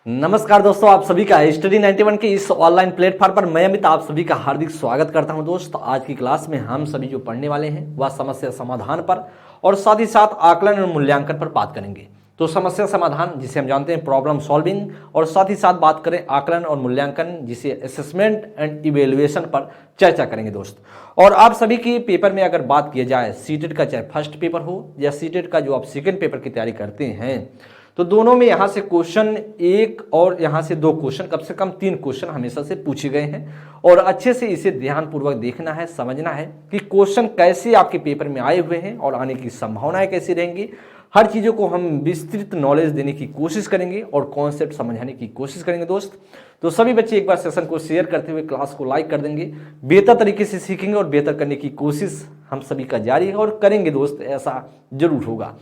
नमस्कार दोस्तों, आप सभी का स्टडी 91 के इस ऑनलाइन प्लेटफॉर्म पर मैं अमित आप सभी का हार्दिक स्वागत करता हूं। दोस्त, आज की क्लास में हम सभी जो पढ़ने वाले हैं वह समस्या समाधान पर और साथ ही साथ आकलन और मूल्यांकन पर बात करेंगे। तो समस्या समाधान जिसे हम जानते हैं प्रॉब्लम सॉल्विंग, और साथ ही साथ बात करें आकलन और मूल्यांकन जिसे असेसमेंट एंड इवेल्युएशन पर चर्चा करेंगे दोस्त। और आप सभी की पेपर में अगर बात की जाए सीटेट का, चाहे फर्स्ट पेपर हो या सीटेट का जो आप सेकेंड पेपर की तैयारी करते हैं, तो दोनों में यहाँ से क्वेश्चन एक और यहाँ से दो क्वेश्चन, कम से कम 3 क्वेश्चन हमेशा से पूछे गए हैं। और अच्छे से इसे ध्यानपूर्वक देखना है, समझना है कि क्वेश्चन कैसे आपके पेपर में आए हुए हैं और आने की संभावनाएं कैसी रहेंगी। हर चीज़ों को हम विस्तृत नॉलेज देने की कोशिश करेंगे और कॉन्सेप्ट समझाने की कोशिश करेंगे दोस्त। तो सभी बच्चे एक बार सेशन को शेयर करते हुए क्लास को लाइक कर देंगे। बेहतर तरीके से सीखेंगे और बेहतर करने की कोशिश हम सभी का जारी है और करेंगे दोस्त, ऐसा जरूर होगा।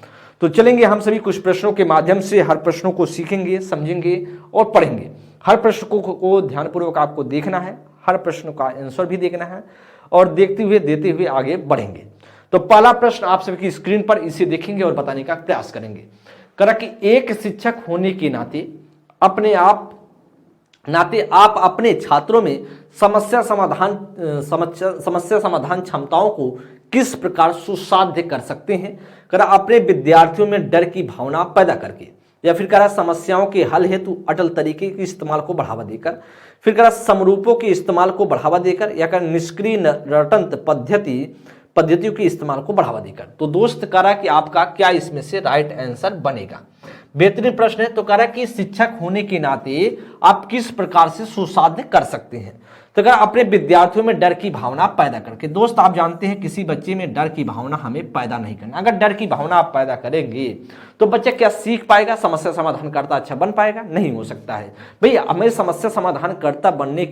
तो चलेंगे हम सभी कुछ प्रश्नों के माध्यम से, हर प्रश्नों को सीखेंगे, समझेंगे और पढ़ेंगे। हर प्रश्न को ध्यानपूर्वक आपको देखना है, हर प्रश्न का आंसर भी देखना है और देखते हुए देते हुए आगे बढ़ेंगे। तो पहला प्रश्न आप सभी की स्क्रीन पर, इसे देखेंगे और बताने का प्रयास करेंगे। करा कि एक शिक्षक होने के नाते आप अपने छात्रों में समस्या समाधान क्षमताओं को किस प्रकार सुसाध्य कर सकते हैं। करा अपने विद्यार्थियों में डर की भावना पैदा करके, या फिर करा समस्याओं के हल हेतु अटल तरीके के इस्तेमाल को बढ़ावा देकर, फिर करा समरूपों के इस्तेमाल को बढ़ावा देकर, या कर निष्क्रिय रटंत पद्धतियों के इस्तेमाल को बढ़ावा देकर। तो दोस्त करा कि आपका क्या इसमें से राइट आंसर बनेगा। बेहतरीन प्रश्न है। तो करा कि शिक्षक होने के नाते आप किस प्रकार से सुसाध्य कर सकते हैं। तो कहा अपने विद्यार्थियों में डर की भावना पैदा करके। दोस्त, आप जानते हैं किसी बच्चे में डर की भावना हमें पैदा नहीं करना। अगर डर की भावना आप पैदा करेंगे तो बच्चा क्या सीख पाएगा? समस्या समाधान करता अच्छा बन पाएगा? नहीं हो सकता है। भैया, हमें समस्या समाधान करता बनाने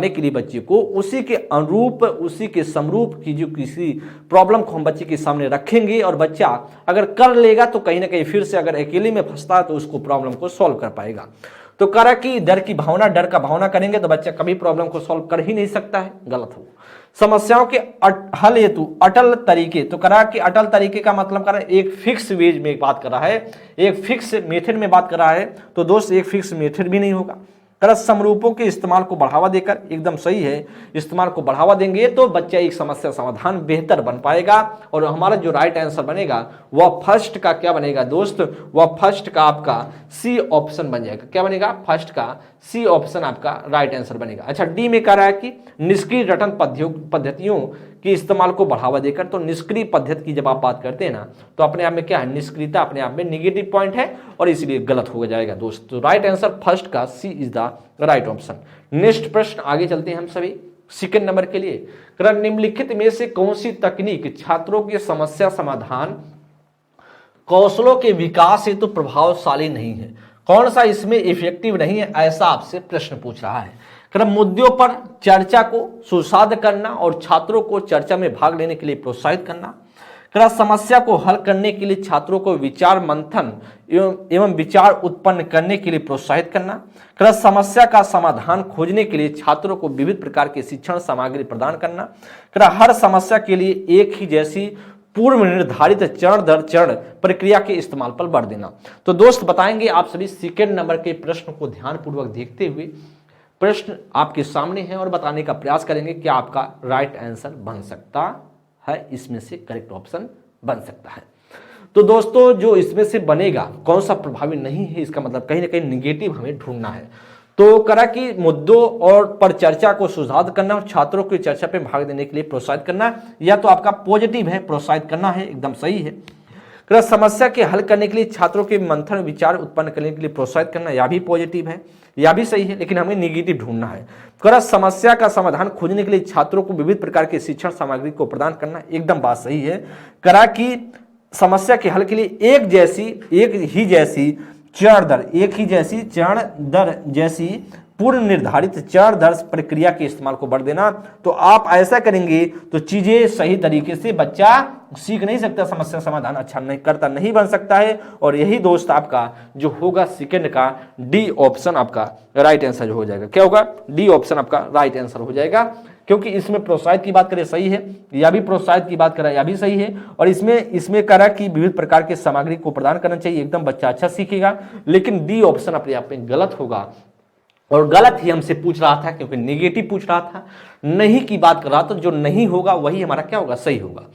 के लिए बच्चे को उसी के अनुरूप, उसी के समरूप की जो किसी प्रॉब्लम को हम बच्चे के सामने रखेंगे और बच्चा अगर कर लेगा तो कहीं ना कहीं फिर से अगर अकेले में फंसता है तो उसको प्रॉब्लम को सॉल्व कर पाएगा। तो करा कि डर का भावना करेंगे तो बच्चा कभी प्रॉब्लम को सॉल्व कर ही नहीं सकता है, गलत हो। समस्याओं के हल हेतु अटल तरीके। तो करा कि अटल तरीके का मतलब करा एक फिक्स वेज में बात कर रहा है, एक फिक्स मेथड में बात कर रहा है। तो दोस्त, एक फिक्स मेथड भी नहीं होगा। करा समरूपों के इस्तेमाल को बढ़ावा देकर, एकदम सही है। इस्तेमाल को बढ़ावा देंगे तो बच्चा एक समस्या समाधान बेहतर बन पाएगा। और हमारा जो राइट आंसर बनेगा वह फर्स्ट का क्या बनेगा दोस्त? वह फर्स्ट का आपका सी ऑप्शन बन जाएगा। क्या बनेगा? फर्स्ट का सी ऑप्शन आपका राइट आंसर बनेगा। अच्छा, डी में कह रहा है कि निष्क्रिय रटन पद्धतियों के इस्तेमाल को बढ़ावा देकर। तो निष्क्रिय पद्धति की जब आप बात करते हैं ना, तो अपने आप में क्या है? निष्क्रियता अपने आप में नेगेटिव पॉइंट है और इसलिए गलत हो जाएगा दोस्त। तो राइट आंसर फर्स्ट का C is the right option. Next प्रश्न आगे चलते हैं हम सभी सेकंड नंबर के लिए। निम्नलिखित में से कौन सी तकनीक छात्रों की समस्या समाधान कौशलों के विकास हेतु तो प्रभावशाली नहीं है? कौन सा इसमें इफेक्टिव नहीं है, ऐसा आपसे प्रश्न पूछ रहा है। मुद्दों पर चर्चा को सुसाध्य करना और छात्रों को चर्चा में भाग लेने के लिए प्रोत्साहित करना। समस्या को हल करने के लिए छात्रों को विचार मंथन एवं विचार उत्पन्न करने के लिए प्रोत्साहित करना। समस्या का समाधान खोजने के लिए छात्रों को विविध प्रकार के शिक्षण सामग्री प्रदान करना। हर समस्या के लिए एक ही जैसी पूर्व निर्धारित चरण दर चरण प्रक्रिया के इस्तेमाल पर बल देना। तो दोस्त, बताएंगे आप सभी सेकेंड नंबर के प्रश्न को ध्यानपूर्वक देखते हुए। प्रश्न आपके सामने है और बताने का प्रयास करेंगे क्या आपका राइट आंसर बन सकता है, इसमें से करेक्ट ऑप्शन बन सकता है। तो दोस्तों, जो इसमें से बनेगा कौन सा प्रभावी नहीं है, इसका मतलब कहीं ना कहीं निगेटिव हमें ढूंढना है। तो करा कि मुद्दों और पर चर्चा को सुधार करना और छात्रों की चर्चा पे भाग देने के लिए प्रोत्साहित करना, या तो आपका पॉजिटिव है, प्रोत्साहित करना है, एकदम सही है। समस्या के हल करने के लिए छात्रों के मंथन विचार उत्पन्न करने के लिए प्रोत्साहित करना, यह भी पॉजिटिव है, यह भी सही है, लेकिन हमें निगेटिव ढूंढना है। समस्या का समाधान खोजने के लिए छात्रों को विविध प्रकार के शिक्षण सामग्री को प्रदान करना, एकदम बात सही है। करा कि समस्या के हल के लिए एक ही जैसी चरण दर जैसी पूर्व निर्धारित चरण दर प्रक्रिया के इस्तेमाल को बढ़ देना। तो आप ऐसा करेंगे तो चीजें सही तरीके से बच्चा सीख नहीं सकता, समस्या समाधान अच्छा नहीं बन सकता है। और यही दोस्त आपका जो होगा सेकंड का डी ऑप्शन आपका राइट आंसर हो जाएगा। क्या होगा? डी ऑप्शन आपका राइट आंसर हो जाएगा। क्योंकि इसमें प्रोत्साहित की बात करें सही है, या भी प्रोत्साहित की बात करें या भी सही है, और इसमें करा कि विविध प्रकार के सामग्री को प्रदान करना चाहिए, एकदम बच्चा अच्छा सीखेगा। लेकिन डी ऑप्शन अपने आप में गलत होगा, और गलत ही हमसे पूछ रहा था क्योंकि नेगेटिव पूछ रहा था, नहीं की बात कर रहा था, तो जो नहीं होगा वही हमारा क्या होगा, सही होगा।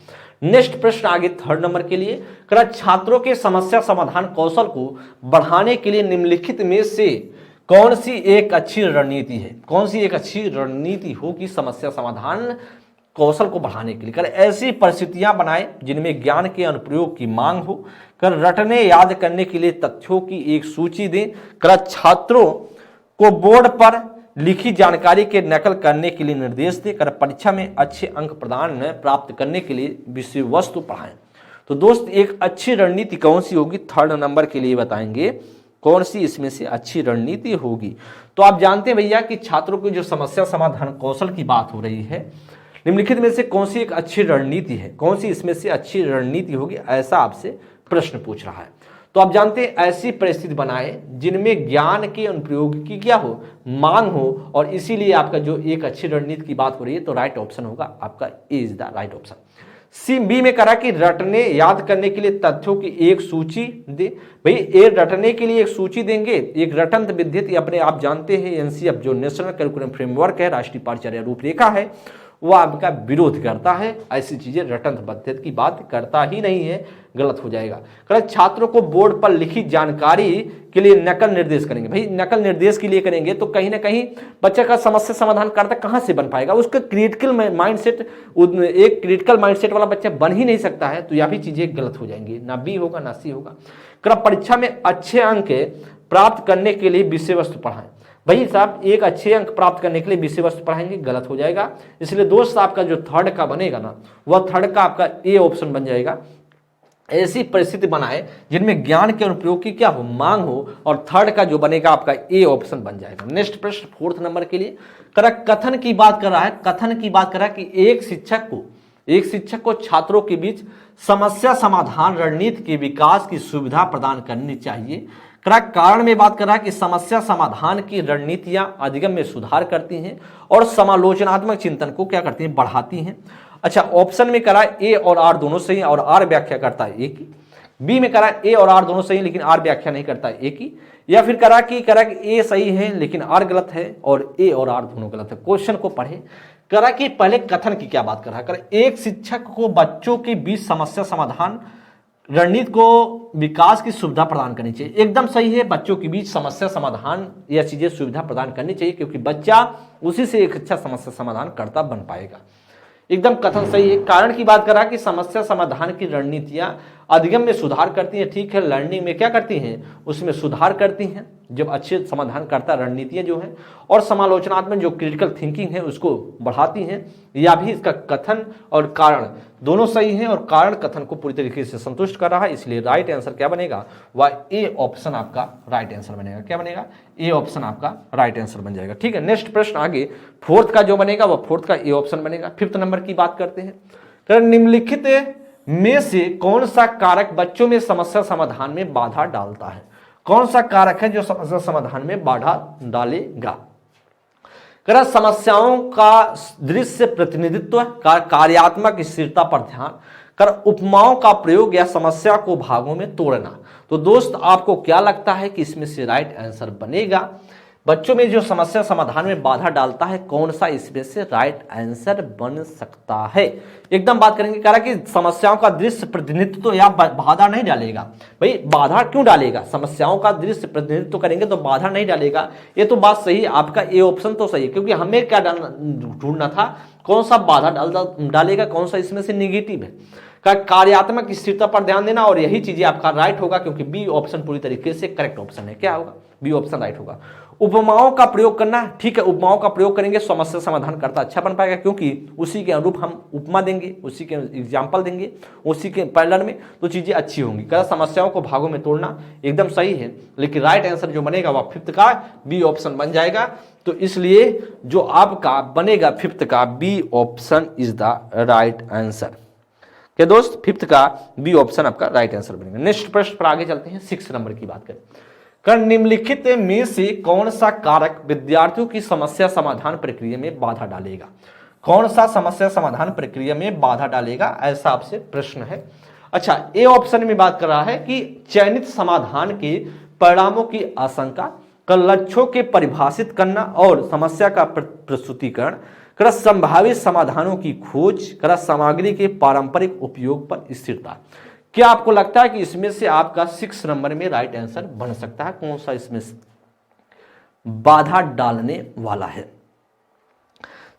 नेक्स्ट प्रश्न आगे 3rd नंबर के लिए, छात्रों के समस्या समाधान कौशल को बढ़ाने के लिए निम्नलिखित में से कौन सी एक अच्छी रणनीति है, कौन सी एक अच्छी रणनीति होगी समस्या समाधान कौशल को बढ़ाने के लिए। ऐसी परिस्थितियां बनाए जिनमें ज्ञान के अनुप्रयोग की मांग हो। रटने याद करने के लिए तथ्यों की एक सूची दें। छात्रों को बोर्ड पर लिखी जानकारी के नकल करने के लिए निर्देश देकर परीक्षा में अच्छे अंक प्रदान प्राप्त करने के लिए विषय वस्तु पढ़ाएं। तो दोस्त एक अच्छी रणनीति कौन सी होगी, 3rd नंबर के लिए बताएंगे कौन सी इसमें से अच्छी रणनीति होगी। तो आप जानते हैं भैया कि छात्रों की जो समस्या समाधान कौशल की बात हो रही है, निम्नलिखित में से कौन सी एक अच्छी रणनीति है, कौन सी इसमें से अच्छी रणनीति होगी, ऐसा आपसे प्रश्न पूछ रहा है। तो आप जानते हैं ऐसी परिस्थिति बनाए जिनमें ज्ञान के अनुप्रयोग की क्या हो, मांग हो, और इसीलिए आपका जो एक अच्छी रणनीति की बात हो रही है, तो राइट ऑप्शन होगा आपका A is the right option. C B में करा कि रटने याद करने के लिए तथ्यों की एक सूची दे। भाई ए रटने के लिए एक सूची देंगे, एक रटंत विद्युत अपने आप जानते हैं एनसीएफ जो नेशनल करिकुलम फ्रेमवर्क है, राष्ट्रीय पाठ्यचर्या रूपरेखा है, वो आपका विरोध करता है। ऐसी चीजें रटंत विद्युत की बात करता ही नहीं है, गलत हो जाएगा। छात्रों को बोर्ड पर लिखी जानकारी के लिए नकल निर्देश करेंगे। भाई नकल निर्देश के लिए करेंगे तो कहीं ना कहीं बच्चे का समस्या समाधान करता कहां से बन पाएगा, उसका क्रिटिकल माइंडसेट, एक क्रिटिकल माइंडसेट वाला बच्चा बन ही नहीं सकता है। तो यह भी चीजें गलत हो जाएंगी, ना बी होगा ना सी होगा। परीक्षा में अच्छे अंक प्राप्त करने के लिए विषय वस्तु पढ़ाएं। भाई साहब एक अच्छे अंक प्राप्त करने के लिए विषय वस्तु पढ़ाएंगे, गलत हो जाएगा। इसलिए दोस्त आपका जो 3rd का बनेगा ना, वह 3rd का आपका ए ऑप्शन बन जाएगा। ऐसी परिस्थिति बनाए जिनमें ज्ञान के अनुप्रयोग की क्या हो, मांग हो, और 3rd का जो बनेगा आपका ए ऑप्शन बन जाएगा। नेक्स्ट प्रश्न 4th नंबर के लिए कथन की बात कर रहा है। कथन की बात कर रहा है कि एक शिक्षक को छात्रों के बीच समस्या समाधान रणनीति के विकास की सुविधा प्रदान करनी चाहिए। कारण में बात कर रहा है कि समस्या समाधान की रणनीतियां अधिगम में सुधार करती हैं और समालोचनात्मक चिंतन को क्या करती हैं, बढ़ाती हैं। अच्छा ऑप्शन में करा ए और आर दोनों सही है और आर व्याख्या करता है एक ही। बी में करा ए और आर दोनों सही है लेकिन आर व्याख्या नहीं करता है एक ही। या फिर करा कि ए सही है लेकिन आर गलत है और ए और आर दोनों गलत है। क्वेश्चन को पढ़े। करा कि पहले कथन की क्या बात कर रहा है। करा एक शिक्षक को बच्चों के बीच समस्या समाधान रणनीति को विकास की सुविधा प्रदान करनी चाहिए। एकदम सही है, बच्चों के बीच समस्या समाधान या चीजें सुविधा प्रदान करनी चाहिए क्योंकि बच्चा उसी से एक अच्छा समस्या समाधान करता बन पाएगा। एकदम कथन सही है। कारण की बात करा कि समस्या समाधान की रणनीतियां अधिगम में सुधार करती हैं। ठीक है, लर्निंग में क्या करती हैं, उसमें सुधार करती हैं जब अच्छे समाधान करता रणनीतियां जो हैं, और समालोचनात्मक जो क्रिटिकल थिंकिंग है उसको बढ़ाती हैं। या भी इसका कथन और कारण दोनों सही हैं और कारण कथन को पूरी तरीके से संतुष्ट कर रहा है। इसलिए राइट आंसर क्या बनेगा, वह ए ऑप्शन आपका राइट आंसर बनेगा। क्या बनेगा, ए ऑप्शन आपका राइट आंसर बन जाएगा। ठीक है, नेक्स्ट प्रश्न आगे 4th का जो बनेगा वह 4th का ए ऑप्शन बनेगा। 5th नंबर की बात करते हैं। निम्नलिखित में से कौन सा कारक बच्चों में समस्या समाधान में बाधा डालता है। कौन सा कारक है जो समस्या समाधान में बाधा डालेगा। समस्याओं का दृश्य प्रतिनिधित्व, कार्यात्मक स्थिरता पर ध्यान, उपमाओं का प्रयोग या समस्या को भागों में तोड़ना। तो दोस्त आपको क्या लगता है कि इसमें से राइट आंसर बनेगा। बच्चों में जो समस्या समाधान में बाधा डालता है कौन सा इसमें से राइट आंसर बन सकता है। एकदम बात करेंगे कह रहा कि समस्याओं का दृश्य प्रतिनिधित्व या बाधा नहीं डालेगा। भाई बाधा क्यों डालेगा, समस्याओं का दृश्य प्रतिनिधित्व करेंगे तो बाधा नहीं डालेगा। ये तो बात सही है, आपका ए ऑप्शन तो सही है क्योंकि हमें क्या ढूंढना था, कौन सा बाधा डालेगा, कौन सा इसमें से निगेटिव है। कार्यात्मक स्थिरता पर ध्यान देना, और यही चीजें आपका राइट होगा क्योंकि बी ऑप्शन पूरी तरीके से करेक्ट ऑप्शन है। क्या होगा, बी ऑप्शन राइट होगा। उपमाओं का प्रयोग करना, ठीक है, उपमाओं का प्रयोग करेंगे समस्या समाधान करता अच्छा बन पाएगा क्योंकि उसी के अनुरूप हम उपमा देंगे, उसी के एग्जाम्पल देंगे, उसी के पैरेलल में, तो चीजें अच्छी होंगी। कह समस्याओं को भागों में तोड़ना एकदम सही है, लेकिन राइट आंसर जो बनेगा वह 5th का बी ऑप्शन बन जाएगा। तो इसलिए जो आपका बनेगा 5th का B option is the right answer. क्या दोस्त, 5th का बी ऑप्शन आपका राइट आंसर बनेगा। नेक्स्ट प्रश्न पर आगे चलते हैं, 6 नंबर की बात करें। निम्नलिखित में से कौन सा कारक विद्यार्थियों की समस्या समाधान प्रक्रिया में बाधा डालेगा। कौन सा समस्या समाधान प्रक्रिया में बाधा डालेगा, ऐसा आपसे प्रश्न है। अच्छा, ए ऑप्शन में बात कर रहा है कि चयनित समाधान के परिणामों की आशंका, लक्ष्यों के परिभाषित करना और समस्या का प्रस्तुतिकरण, संभावित समाधानों की खोज, सामग्री के पारंपरिक उपयोग पर स्थिरता। क्या आपको लगता है कि इसमें से आपका 6 नंबर में राइट आंसर बन सकता है? कौन सा इसमें बाधा डालने वाला है?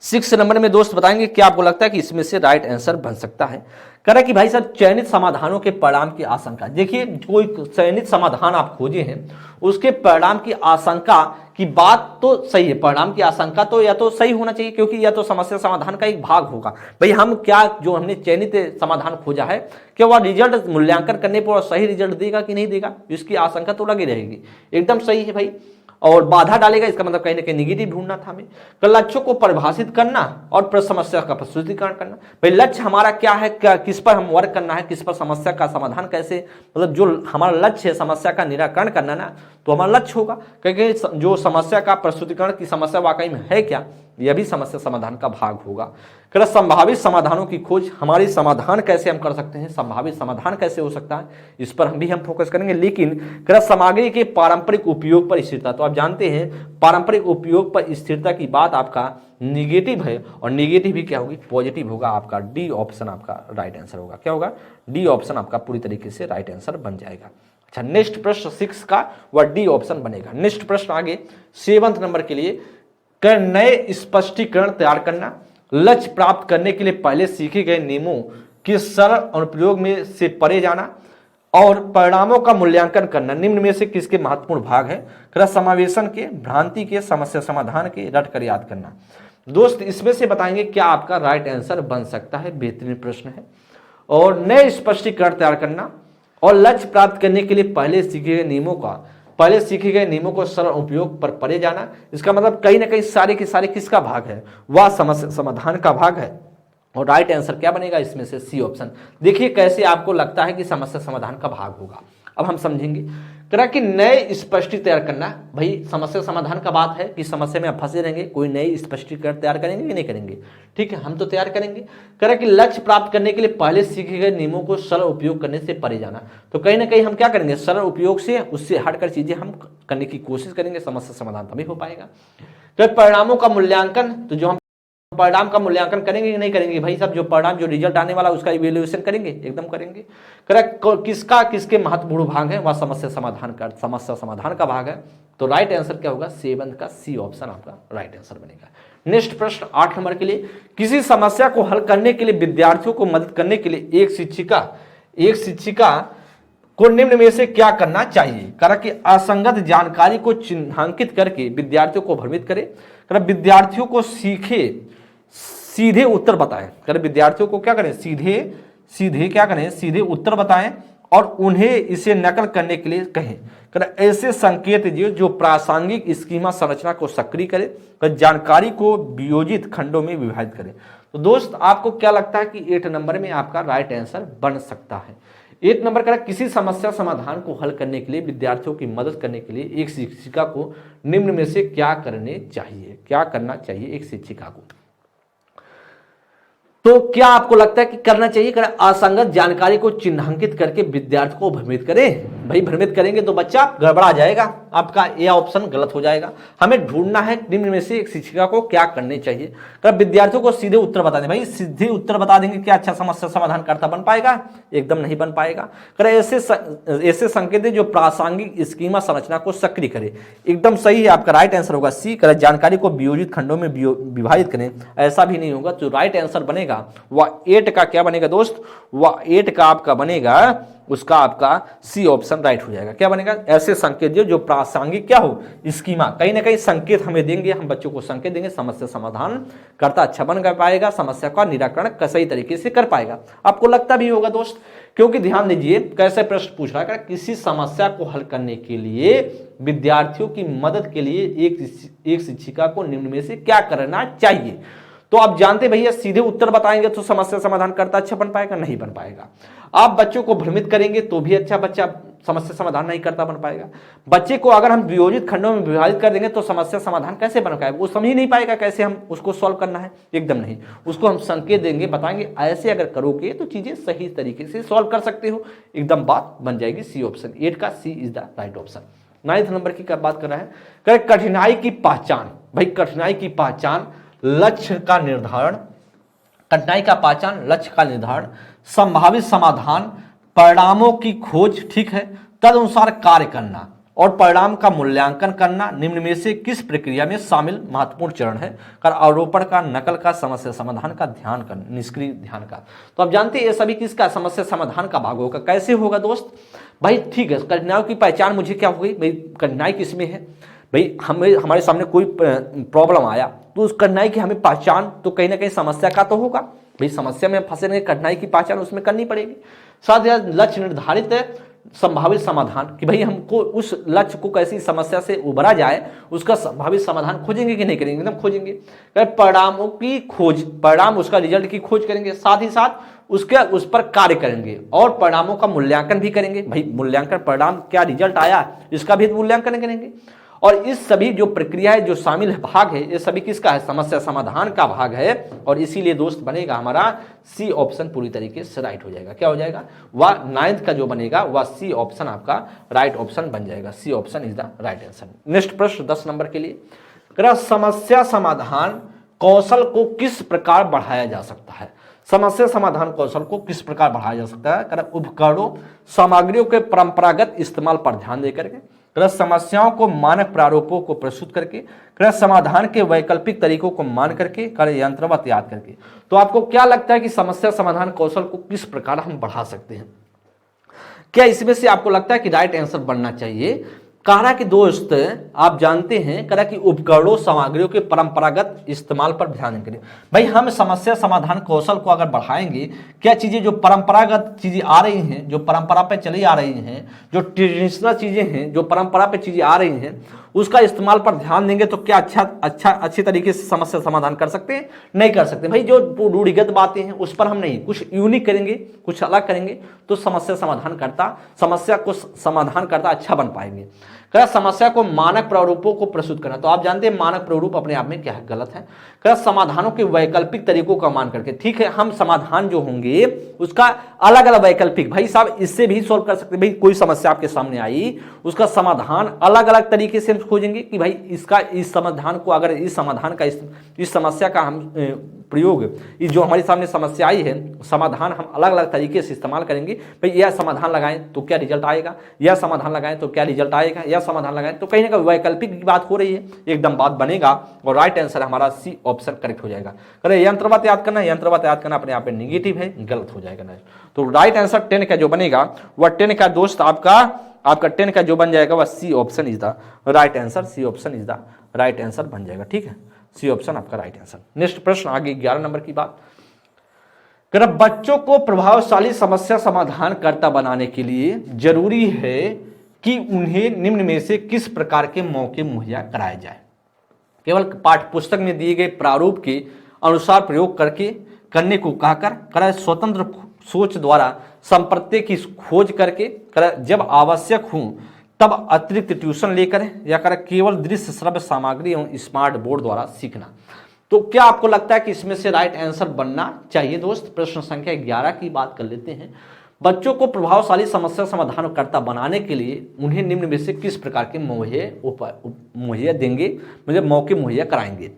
6 नंबर में दोस्त बताएंगे क्या आपको लगता है कि इसमें से राइट आंसर बन सकता है। कह रहा कि भाई साहब चयनित समाधानों के परिणाम की आशंका। देखिए, कोई चयनित समाधान आप खोजे हैं, उसके परिणाम की आशंका की बात तो सही है। परिणाम की आशंका तो या तो सही होना चाहिए, क्योंकि या तो समस्या समाधान का एक भाग होगा। भाई हम क्या जो हमने चयनित समाधान खोजा है, क्या वह रिजल्ट मूल्यांकन करने पर सही रिजल्ट देगा कि नहीं देगा, इसकी आशंका तो लगी रहेगी। एकदम सही है भाई। और बाधा डालेगा, इसका मतलब कहीं ना कहीं निगेटिव ढूंढना था हमें। लक्ष्यों को परिभाषित करना और समस्या का प्रस्तुतिकरण करना। भाई लक्ष्य हमारा क्या है, किस पर हम वर्क करना है, किस पर समस्या का समाधान कैसे, मतलब जो हमारा लक्ष्य है समस्या का निराकरण करना ना, तो हमारा लक्ष्य होगा। क्योंकि जो समस्या का प्रस्तुतिकरण की समस्या वाकई में है क्या, यह भी समस्या समाधान का भाग होगा। संभावित समाधानों की खोज, हमारी समाधान कैसे हम कर सकते हैं, संभावित समाधान कैसे हो सकता है, इस पर हम भी फोकस करेंगे। लेकिन सामग्री के पारंपरिक उपयोग पर स्थिरता, तो आप जानते हैं पारंपरिक उपयोग पर स्थिरता की बात आपका निगेटिव है, और निगेटिव ही क्या होगी, पॉजिटिव होगा। आपका डी ऑप्शन आपका राइट आंसर होगा। क्या होगा? डी ऑप्शन आपका पूरी तरीके से राइट आंसर बन जाएगा। अच्छा, नेक्स्ट प्रश्न 6 का वह डी ऑप्शन बनेगा। नेक्स्ट प्रश्न आगे 7 नंबर के लिए, नए स्पष्टीकरण तैयार करना, लक्ष्य प्राप्त करने के लिए पहले सीखे गए नियमों के सरल अनुप्रयोग में से परे जाना, और परिणामों का मूल्यांकन करना। निम्न में से किसके महत्वपूर्ण भाग है? समावेशन के, भ्रांति के, समस्या समाधान के, रट कर याद करना। दोस्त इसमें से बताएंगे क्या आपका राइट आंसर बन सकता है। बेहतरीन प्रश्न है। और नए स्पष्टीकरण तैयार करना और लक्ष्य प्राप्त करने के लिए पहले सीखे गए नियमों को सरल उपयोग पर परे जाना। इसका मतलब कहीं ना कहीं सारे के सारे किसका भाग है, वह समस्या समाधान का भाग है। और राइट आंसर क्या बनेगा इसमें से? C option. देखिए कैसे आपको लगता है कि समस्या समाधान का भाग होगा, अब हम समझेंगे। तरह की नए स्पष्टीकरण तैयार करना, भाई समस्या समाधान का बात है कि समस्या में आप फंसे रहेंगे, कोई नई स्पष्टीकरण तैयार करेंगे कि नहीं करेंगे? ठीक है, हम तो तैयार करेंगे। कह कि लक्ष्य प्राप्त करने के लिए पहले सीखे गए नियमों को सरल उपयोग करने से परे जाना, तो कहीं ना कहीं हम क्या करेंगे, सरल उपयोग से उससे हटकर चीजें हम करने की कोशिश करेंगे, समस्या समाधान तभी हो पाएगा। तो परिणामों का मूल्यांकन, तो जो हम परिणाम का मूल्यांकन करेंगे कि नहीं करेंगे? भाई साहब जो परिणाम जो रिजल्ट आने वाला उसका इवैल्यूएशन करेंगे, एकदम करेंगे। किसका किसके महत्वपूर्ण भाग है, वह समस्या समाधान का भाग है। तो राइट आंसर क्या होगा? 7 का सी ऑप्शन आपका राइट आंसर बनेगा। नेक्स्ट प्रश्न 8 नंबर के लिए, किसी समस्या को हल करने के लिए विद्यार्थियों को मदद करने के लिए एक शिक्षिका को निम्न में से क्या करना चाहिए? करा कि असंगत जानकारी को चिन्हांकित करके विद्यार्थियों को भ्रमित करे, विद्यार्थियों को सीधे उत्तर बताएं। विद्यार्थियों को क्या करें, सीधे उत्तर बताएं और उन्हें इसे नकल करने के लिए कहें। ऐसे संकेत जो प्रासंगिक स्कीमा संरचना को सक्रिय करे, जानकारी को वियोजित खंडों में विभाजित करें। तो दोस्त आपको क्या लगता है कि 8 नंबर में आपका राइट आंसर बन सकता है? 8 नंबर का, किसी समस्या समाधान को हल करने के लिए विद्यार्थियों की मदद करने के लिए एक शिक्षिका को निम्न में से क्या करना चाहिए एक शिक्षिका को? तो क्या आपको लगता है कि करना चाहिए? असंगत जानकारी को चिन्हांकित करके विद्यार्थी को भ्रमित करें। भाई भ्रमित करेंगे तो बच्चा गड़बड़ा जाएगा, आपका यह ऑप्शन गलत हो जाएगा। हमें ढूंढना है निम्न में से एक शिक्षिका को क्या करने चाहिए। विद्यार्थियों को सीधे उत्तर बता दें। भाई सीधे उत्तर बता देंगे क्या अच्छा समस्या समाधान करता बन पाएगा? एकदम नहीं बन पाएगा। ऐसे संकेत जो प्रासंगिक स्कीमा संरचना को सक्रिय करे, एकदम सही है, आपका राइट आंसर होगा सी। जानकारी को वियोजित खंडों में विभाजित करें, ऐसा भी नहीं होगा। जो राइट आंसर बनेगा वह 8 का क्या बनेगा दोस्त? वह 8 का आपका बनेगा, उसका आपका सी ऑप्शन राइट हो जाएगा। क्या बनेगा? ऐसे संकेत जो प्रासंगिक क्या हो, स्कीमा, कहीं ना कहीं संकेत हमें देंगे, हम बच्चों को संकेत देंगे, समस्या समाधान करता अच्छा बन पाएगा, समस्या का निराकरण सही तरीके से कर पाएगा। आपको लगता भी होगा दोस्त, क्योंकि ध्यान दीजिए कैसे प्रश्न पूछ रहा है। किसी समस्या को हल करने के लिए विद्यार्थियों की मदद के लिए एक शिक्षिका को निम्न में से क्या करना चाहिए? तो आप जानते भैया सीधे उत्तर बताएंगे तो समस्या समाधान करता अच्छा बन पाएगा? नहीं बन पाएगा। आप बच्चों को भ्रमित करेंगे तो भी अच्छा बच्चा समस्या समाधान नहीं करता बन पाएगा। बच्चे को अगर हम वियोजित खंडों में विभाजित कर देंगे तो समस्या समाधान कैसे बन पाएगा, वो समझ ही नहीं पाएगा कैसे हम उसको सॉल्व करना है, एकदम नहीं। उसको हम संकेत देंगे, बताएंगे ऐसे अगर करोगे तो चीजें सही तरीके से सॉल्व कर सकते हो, एकदम बात बन जाएगी। सी ऑप्शन 8 का C is the right option. 9th नंबर की बात कर रहा है, कठिनाई की पहचान। भाई कठिनाई की पहचान, लक्ष्य का निर्धारण, कठिनाई का पहचान, लक्ष्य का निर्धारण, संभावित समाधान, परिणामों की खोज, ठीक है, तदनुसार कार्य करना और परिणाम का मूल्यांकन करना निम्न में से किस प्रक्रिया में शामिल महत्वपूर्ण चरण है। कर आरोपण का, नकल का, समस्या समाधान का, ध्यान का, निष्क्रिय ध्यान का। तो आप जानते हैं ये सभी किसका, समस्या समाधान का भाग होगा। कैसे होगा दोस्त, भाई ठीक है, कठिनाइयों की पहचान मुझे क्या होगी, भाई कठिनाई किसमें है, भाई हमारे सामने कोई प्रॉब्लम आया तो उस कठिनाई की हमें पहचान तो कहीं ना कहीं समस्या का तो होगा, भाई समस्या में फंसे, कठिनाई की पहचान उसमें करनी पड़ेगी। साथ ही लक्ष्य निर्धारित है, संभावित समाधान कि भाई हमको उस लक्ष्य को कैसी समस्या से उबरा जाए, उसका संभावित समाधान खोजेंगे कि नहीं करेंगे, एकदम खोजेंगे। परिणामों की खोज, परिणाम उसका रिजल्ट की खोज करेंगे, साथ ही साथ उसके उस पर कार्य करेंगे और परिणामों का मूल्यांकन भी करेंगे। भाई मूल्यांकन, परिणाम क्या रिजल्ट आया इसका भी मूल्यांकन करेंगे। और इस सभी जो प्रक्रिया है, जो शामिल भाग है, ये सभी किसका है, समस्या समाधान का भाग है। और इसीलिए दोस्त बनेगा हमारा सी ऑप्शन पूरी तरीके से राइट हो जाएगा। क्या हो जाएगा, वह 9th का जो बनेगा वह सी ऑप्शन आपका राइट ऑप्शन बन जाएगा। C option is the right answer. Next प्रश्न 10 नंबर के लिए, समस्या समाधान कौशल को किस प्रकार बढ़ाया जा सकता है। समस्या समाधान कौशल को किस प्रकार बढ़ाया जा सकता है। उपकरणों, सामग्रियों के परंपरागत इस्तेमाल पर ध्यान देकर के, समस्याओं को मानक प्रारूपों को प्रस्तुत करके, समाधान के वैकल्पिक तरीकों को मान करके, यंत्रवत याद करके। तो आपको क्या लगता है कि समस्या समाधान कौशल को किस प्रकार हम बढ़ा सकते हैं, क्या इसमें से आपको लगता है कि राइट आंसर बनना चाहिए। कहा कि दोस्त आप जानते हैं, कहा कि उपकरणों, सामग्रियों के परंपरागत इस्तेमाल पर ध्यान करें। भाई हम समस्या समाधान कौशल को अगर बढ़ाएंगे, क्या चीजें जो परंपरागत चीजें आ रही हैं, जो परंपरा पे चली आ रही हैं, जो ट्रेडिशनल चीजें हैं, जो परंपरा पे चीजें आ रही हैं, उसका इस्तेमाल पर ध्यान देंगे तो क्या अच्छे तरीके से समस्या समाधान कर सकते हैं, नहीं कर सकते। भाई जो रूढ़िगत बातें हैं उस पर हम नहीं, कुछ यूनिक करेंगे, कुछ अलग करेंगे तो समस्या को समाधान करता अच्छा बन पाएंगे। समस्या को मानक प्रारूपों को प्रस्तुत करना, तो आप जानते हैं मानक प्रारूप अपने आप में क्या है, गलत है। समाधानों के वैकल्पिक तरीकों का मान करके, ठीक है, हम समाधान जो होंगे उसका अलग अलग वैकल्पिक, भाई साहब इससे भी सॉल्व कर सकते हैं। भाई कोई समस्या आपके सामने आई, उसका समाधान अलग अलग तरीके से हम खोजेंगे कि भाई इसका, इस समाधान को, अगर इस समाधान का, इस समस्या का हम प्रयोग, ये जो हमारे सामने समस्या आई है, समाधान हम अलग अलग तरीके से इस्तेमाल करेंगे। भाई यह समाधान लगाएं तो क्या रिजल्ट आएगा, यह समाधान लगाएं तो क्या रिजल्ट आएगा, यह समाधान लगाएं तो कहीं ना कहीं वैकल्पिक की बात हो रही है, एकदम बात बनेगा। और राइट आंसर हमारा सी ऑप्शन करेक्ट हो जाएगा। यंत्रवत याद करना, यंत्रवत याद करना अपने आप में निगेटिव है, गलत हो जाएगा ना। तो राइट आंसर 10 का जो बनेगा वह 10 का दोस्त आपका 10 का जो बन जाएगा वह C option is the right answer. C option is the right answer बन जाएगा, ठीक है, सी ऑप्शन आपका राइट आंसर। नेक्स्ट प्रश्न आगे 11 नंबर की बात, बच्चों को प्रभावशाली समस्या समाधान कर्ता बनाने के लिए जरूरी है कि उन्हें निम्न में से किस प्रकार के मौके मुहैया कराए जाए। केवल पाठ्य पुस्तक में दिए गए प्रारूप के अनुसार प्रयोग करने को कहकर स्वतंत्र सोच द्वारा संप्रत्य की खोज करके, जब आवश्यक हो तब अतिरिक्त ट्यूशन लेकर, या केवल दृश्य श्रव्य सामग्री एवं स्मार्ट बोर्ड द्वारा सीखना। तो क्या आपको लगता है कि इसमें से राइट आंसर बनना चाहिए दोस्त। प्रश्न संख्या 11 की बात कर लेते हैं। बच्चों को प्रभावशाली समस्या समाधानकर्ता बनाने के लिए उन्हें निम्न में से किस प्रकार के मुहैया देंगे, मतलब मौके मुहैया कराएंगे।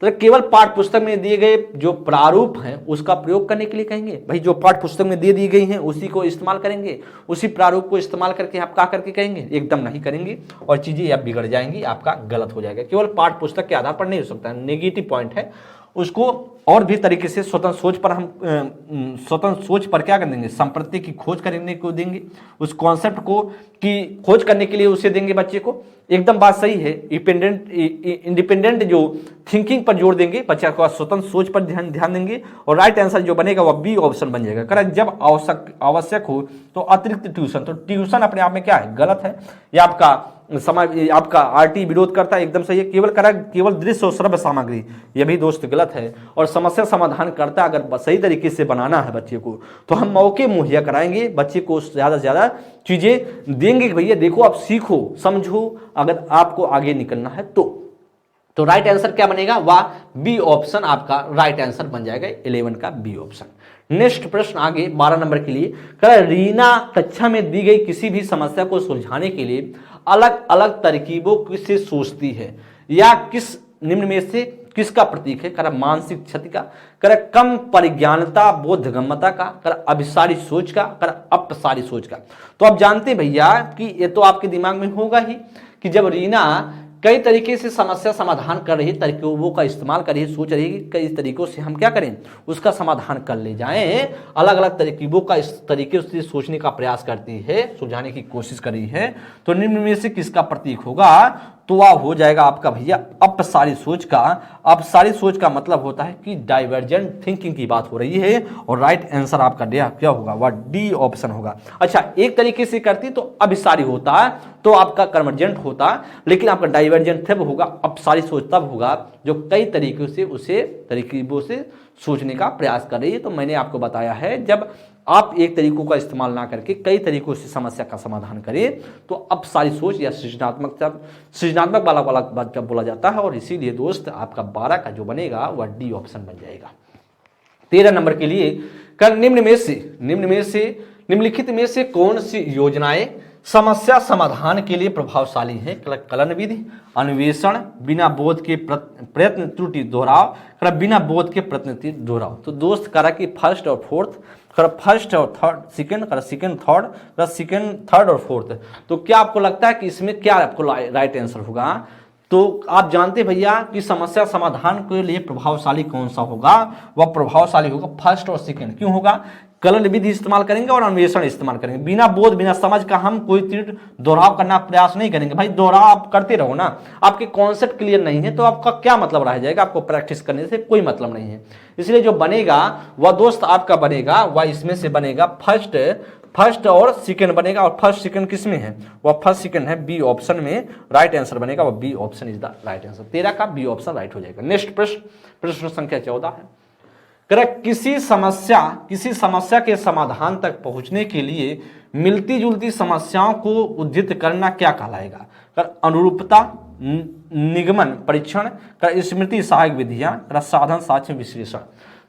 तो केवल पाठ्य पुस्तक में दिए गए जो प्रारूप हैं उसका प्रयोग करने के लिए कहेंगे। भाई जो पाठ्य पुस्तक में दे दी गई हैं उसी को इस्तेमाल करेंगे, उसी प्रारूप को इस्तेमाल करके आप क्या करके कहेंगे, एकदम नहीं करेंगे और चीजें आप बिगड़ जाएंगी, आपका गलत हो जाएगा। केवल पाठ्य पुस्तक के आधार पर नहीं हो सकता, नेगेटिव पॉइंट है। उसको और भी तरीके से स्वतंत्र सोच पर हम स्वतंत्र सोच पर क्या कर देंगे, संप्रति की खोज करने को देंगे, उस कॉन्सेप्ट को की खोज करने के लिए उसे देंगे बच्चे को। एकदम बात सही है, इंडिपेंडेंट जो थिंकिंग पर जोर देंगे, बच्चे को स्वतंत्र सोच पर ध्यान देंगे। और राइट आंसर जो बनेगा वह बी ऑप्शन बन जाएगा। करेक्ट, जब आवश्यक हो तो अतिरिक्त ट्यूशन, तो ट्यूशन अपने आप में क्या है, गलत है। यह आपका आपका आरटी विरोध करता है, एकदम सही है। केवल दृश्य और श्रव्य सामग्री, यह भी दोस्त गलत है। और समस्या समाधान करता अगर सही तरीके से बनाना है बच्चे को, तो हम मौके मुहैया कराएंगे, बच्चे को ज़्यादा से ज़्यादा चीज़ें देंगे कि भैया देखो आप सीखो समझो, अगर आपको आगे निकलना है तो राइट आंसर क्या बनेगा? वह बी ऑप्शन आपका राइट आंसर बन जाएगा, 11 का बी ऑप्शन। नेक्स्ट प्रश्न आगे 12 नंबर के लिए, रीना कक्षा में दी गई किसी भी समस्या को सुलझाने के लिए अलग अलग तरकीबों से सोचती है, या किस निम्न में से किसका प्रतीक है? मानसिक क्षति का, कम परिज्ञानता बोधगम्यता का, अभिसारी सोच का, अपसारी सोच का। तो आप जानते हैं भैया कि ये तो आपके दिमाग में होगा ही कि जब रीना कई तरीके से समस्या समाधान कर रही, तरकीबों का इस्तेमाल कर रही, सोच रही कि कई तरीकों से हम क्या करें, उसका समाधान कर ले जाएं, अलग अलग तरकीबों का इस तरीके से सोचने का प्रयास करती है, सुलझाने की कोशिश कर रही है, तो निम्न में से किसका प्रतीक होगा? तो वह हो जाएगा आपका भैया अपसारी सोच का। अपसारी सोच का मतलब होता है कि डाइवर्जेंट थिंकिंग की बात हो रही है, और राइट आंसर आपका क्या होगा? वह डी ऑप्शन होगा। अच्छा, एक तरीके से करती तो अभिसारी होता, तो आपका कन्वर्जेंट होता, लेकिन आपका डाइवर्जेंट तब होगा, अपसारी सोच तब होगा जो कई तरीकों से उसे तरकीबों से सोचने का प्रयास कर रही है। तो मैंने आपको बताया है, जब आप एक तरीकों का इस्तेमाल ना करके कई तरीकों से समस्या का समाधान करें तो अपसारी सोच या सृजनात्मक वाला बात बोला जाता है, और इसीलिए दोस्त आपका 12 का जो बनेगा वह डी ऑप्शन बन जाएगा। 13 नंबर के लिए, निम्नलिखित में से कौन सी योजनाएं समस्या समाधान के लिए प्रभावशाली है? कलन विधि, अन्वेषण, बिना बोध के प्रयत्न त्रुटि दोहराव, बिना बोध के प्रयत्न दोहराव। तो दोस्त करा कि फर्स्ट और फोर्थ, फर्स्ट और थर्ड, सेकंड थर्ड और फोर्थ। तो क्या आपको लगता है कि इसमें क्या आपको राइट आंसर होगा? तो आप जानते भैया कि समस्या समाधान के लिए प्रभावशाली कौन सा होगा? वह प्रभावशाली होगा फर्स्ट और सेकंड। क्यों होगा? कलन विधि इस्तेमाल करेंगे और अन्वेषण इस्तेमाल करेंगे। बिना बोध बिना समझ का हम कोई तीव्र दोहराव करना प्रयास नहीं करेंगे। भाई दोहराव आप करते रहो ना, आपके कॉन्सेप्ट क्लियर नहीं है तो आपका क्या मतलब रह जाएगा? आपको प्रैक्टिस करने से कोई मतलब नहीं है। इसलिए जो बनेगा वह दोस्त आपका बनेगा, वह इसमें से बनेगा फर्स्ट और सेकंड बनेगा। और फर्स्ट सेकंड किस में है? वह फर्स्ट सेकंड है, बी ऑप्शन में राइट आंसर बनेगा, वह B option is the right answer. 13 का बी ऑप्शन राइट हो जाएगा। नेक्स्ट प्रश्न संख्या 14 है, किसी समस्या के समाधान तक पहुंचने के लिए मिलती जुलती समस्याओं को उद्धृत करना क्या कहलाएगा? अनुरूपता, निगमन परीक्षण, स्मृति सहायक विधियां, साधन साक्ष्य विश्लेषण।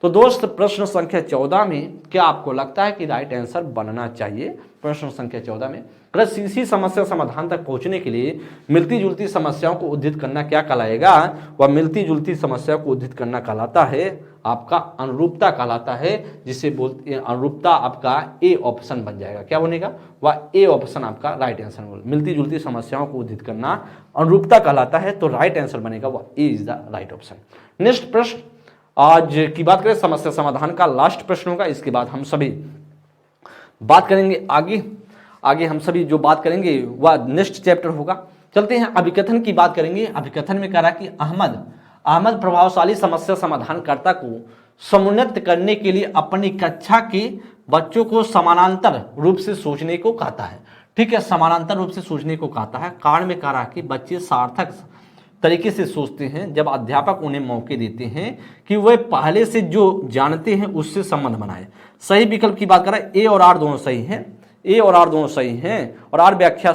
तो दोस्त प्रश्न संख्या 14 में क्या आपको लगता है कि राइट आंसर बनना चाहिए? प्रश्न संख्या 14 में किसी समस्या समाधान तक पहुंचने के लिए मिलती जुलती समस्याओं को उद्धृत करना क्या कहलाएगा? वह मिलती जुलती समस्या को उद्धृत करना कहलाता है आपका अनुरूपता कहलाता है, जिसे बोलते हैं अनुरूपता। आपका ए ऑप्शन बन जाएगा। क्या बनेगा? वह ए ऑप्शन आपका राइट आंसर बोल। मिलती जुलती समस्याओं को उद्धृत करना अनुरूपता कहलाता है, तो राइट आंसर बनेगा वह A is the right option. Next प्रश्न आज की बात करें, समस्या समाधान का लास्ट प्रश्न होगा। इसके बाद हम सभी बात करेंगे आगे हम सभी जो बात करेंगे वह नेक्स्ट चैप्टर होगा। चलते हैं अभिकथन की बात करेंगे। अभिकथन में कह रहा कि अहमद प्रभावशाली समस्या समाधानकर्ता को समुन्नत करने के लिए अपनी कक्षा के बच्चों को समानांतर रूप से सोचने को कहता है। ठीक है, समानांतर रूप से सोचने को कहता है। कारण में कह रहा कि बच्चे सार्थक तरीके से सोचते हैं जब अध्यापक उन्हें मौके देते हैं कि वे पहले से जो जानते हैं उससे संबंध बनाए। सही विकल्प की बात कर रहा है, ए और आर दोनों सही हैं, ए और आर दोनों सही हैं, और आर व्याख्या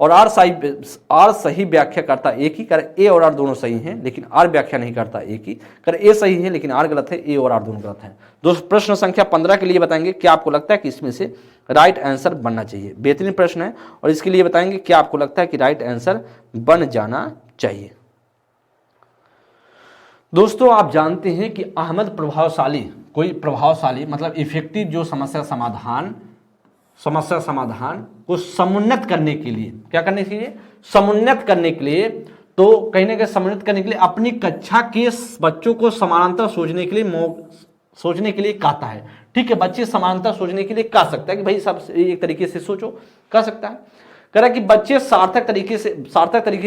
आर सही व्याख्या करता एक ही। कर ए और आर दोनों सही हैं लेकिन आर व्याख्या नहीं करता एक ही। कर ए सही है लेकिन आर गलत है, ए और आर दोनों गलत हैं। दोस्तों प्रश्न संख्या 15 के लिए बताएंगे क्या आपको लगता है कि इसमें से राइट आंसर बनना चाहिए। बेहतरीन प्रश्न है और इसके लिए बताएंगे क्या आपको लगता है कि राइट आंसर बन जाना चाहिए। दोस्तों आप जानते हैं कि अहमद प्रभावशाली मतलब इफेक्टिव जो समस्या समाधान को समुन्नत करने के लिए क्या करने के लिए? समुन्नत करने के लिए, तो कहीं ना कहीं समुन्नत करने के लिए अपनी कक्षा के बच्चों को समानांतर सोचने के लिए कहता है। ठीक है, बच्चे समानांतर सोचने के लिए कह सकता है कि भाई सब एक तरीके से सोचो, कह सकता है। कह रहा कि बच्चे सार्थक तरीके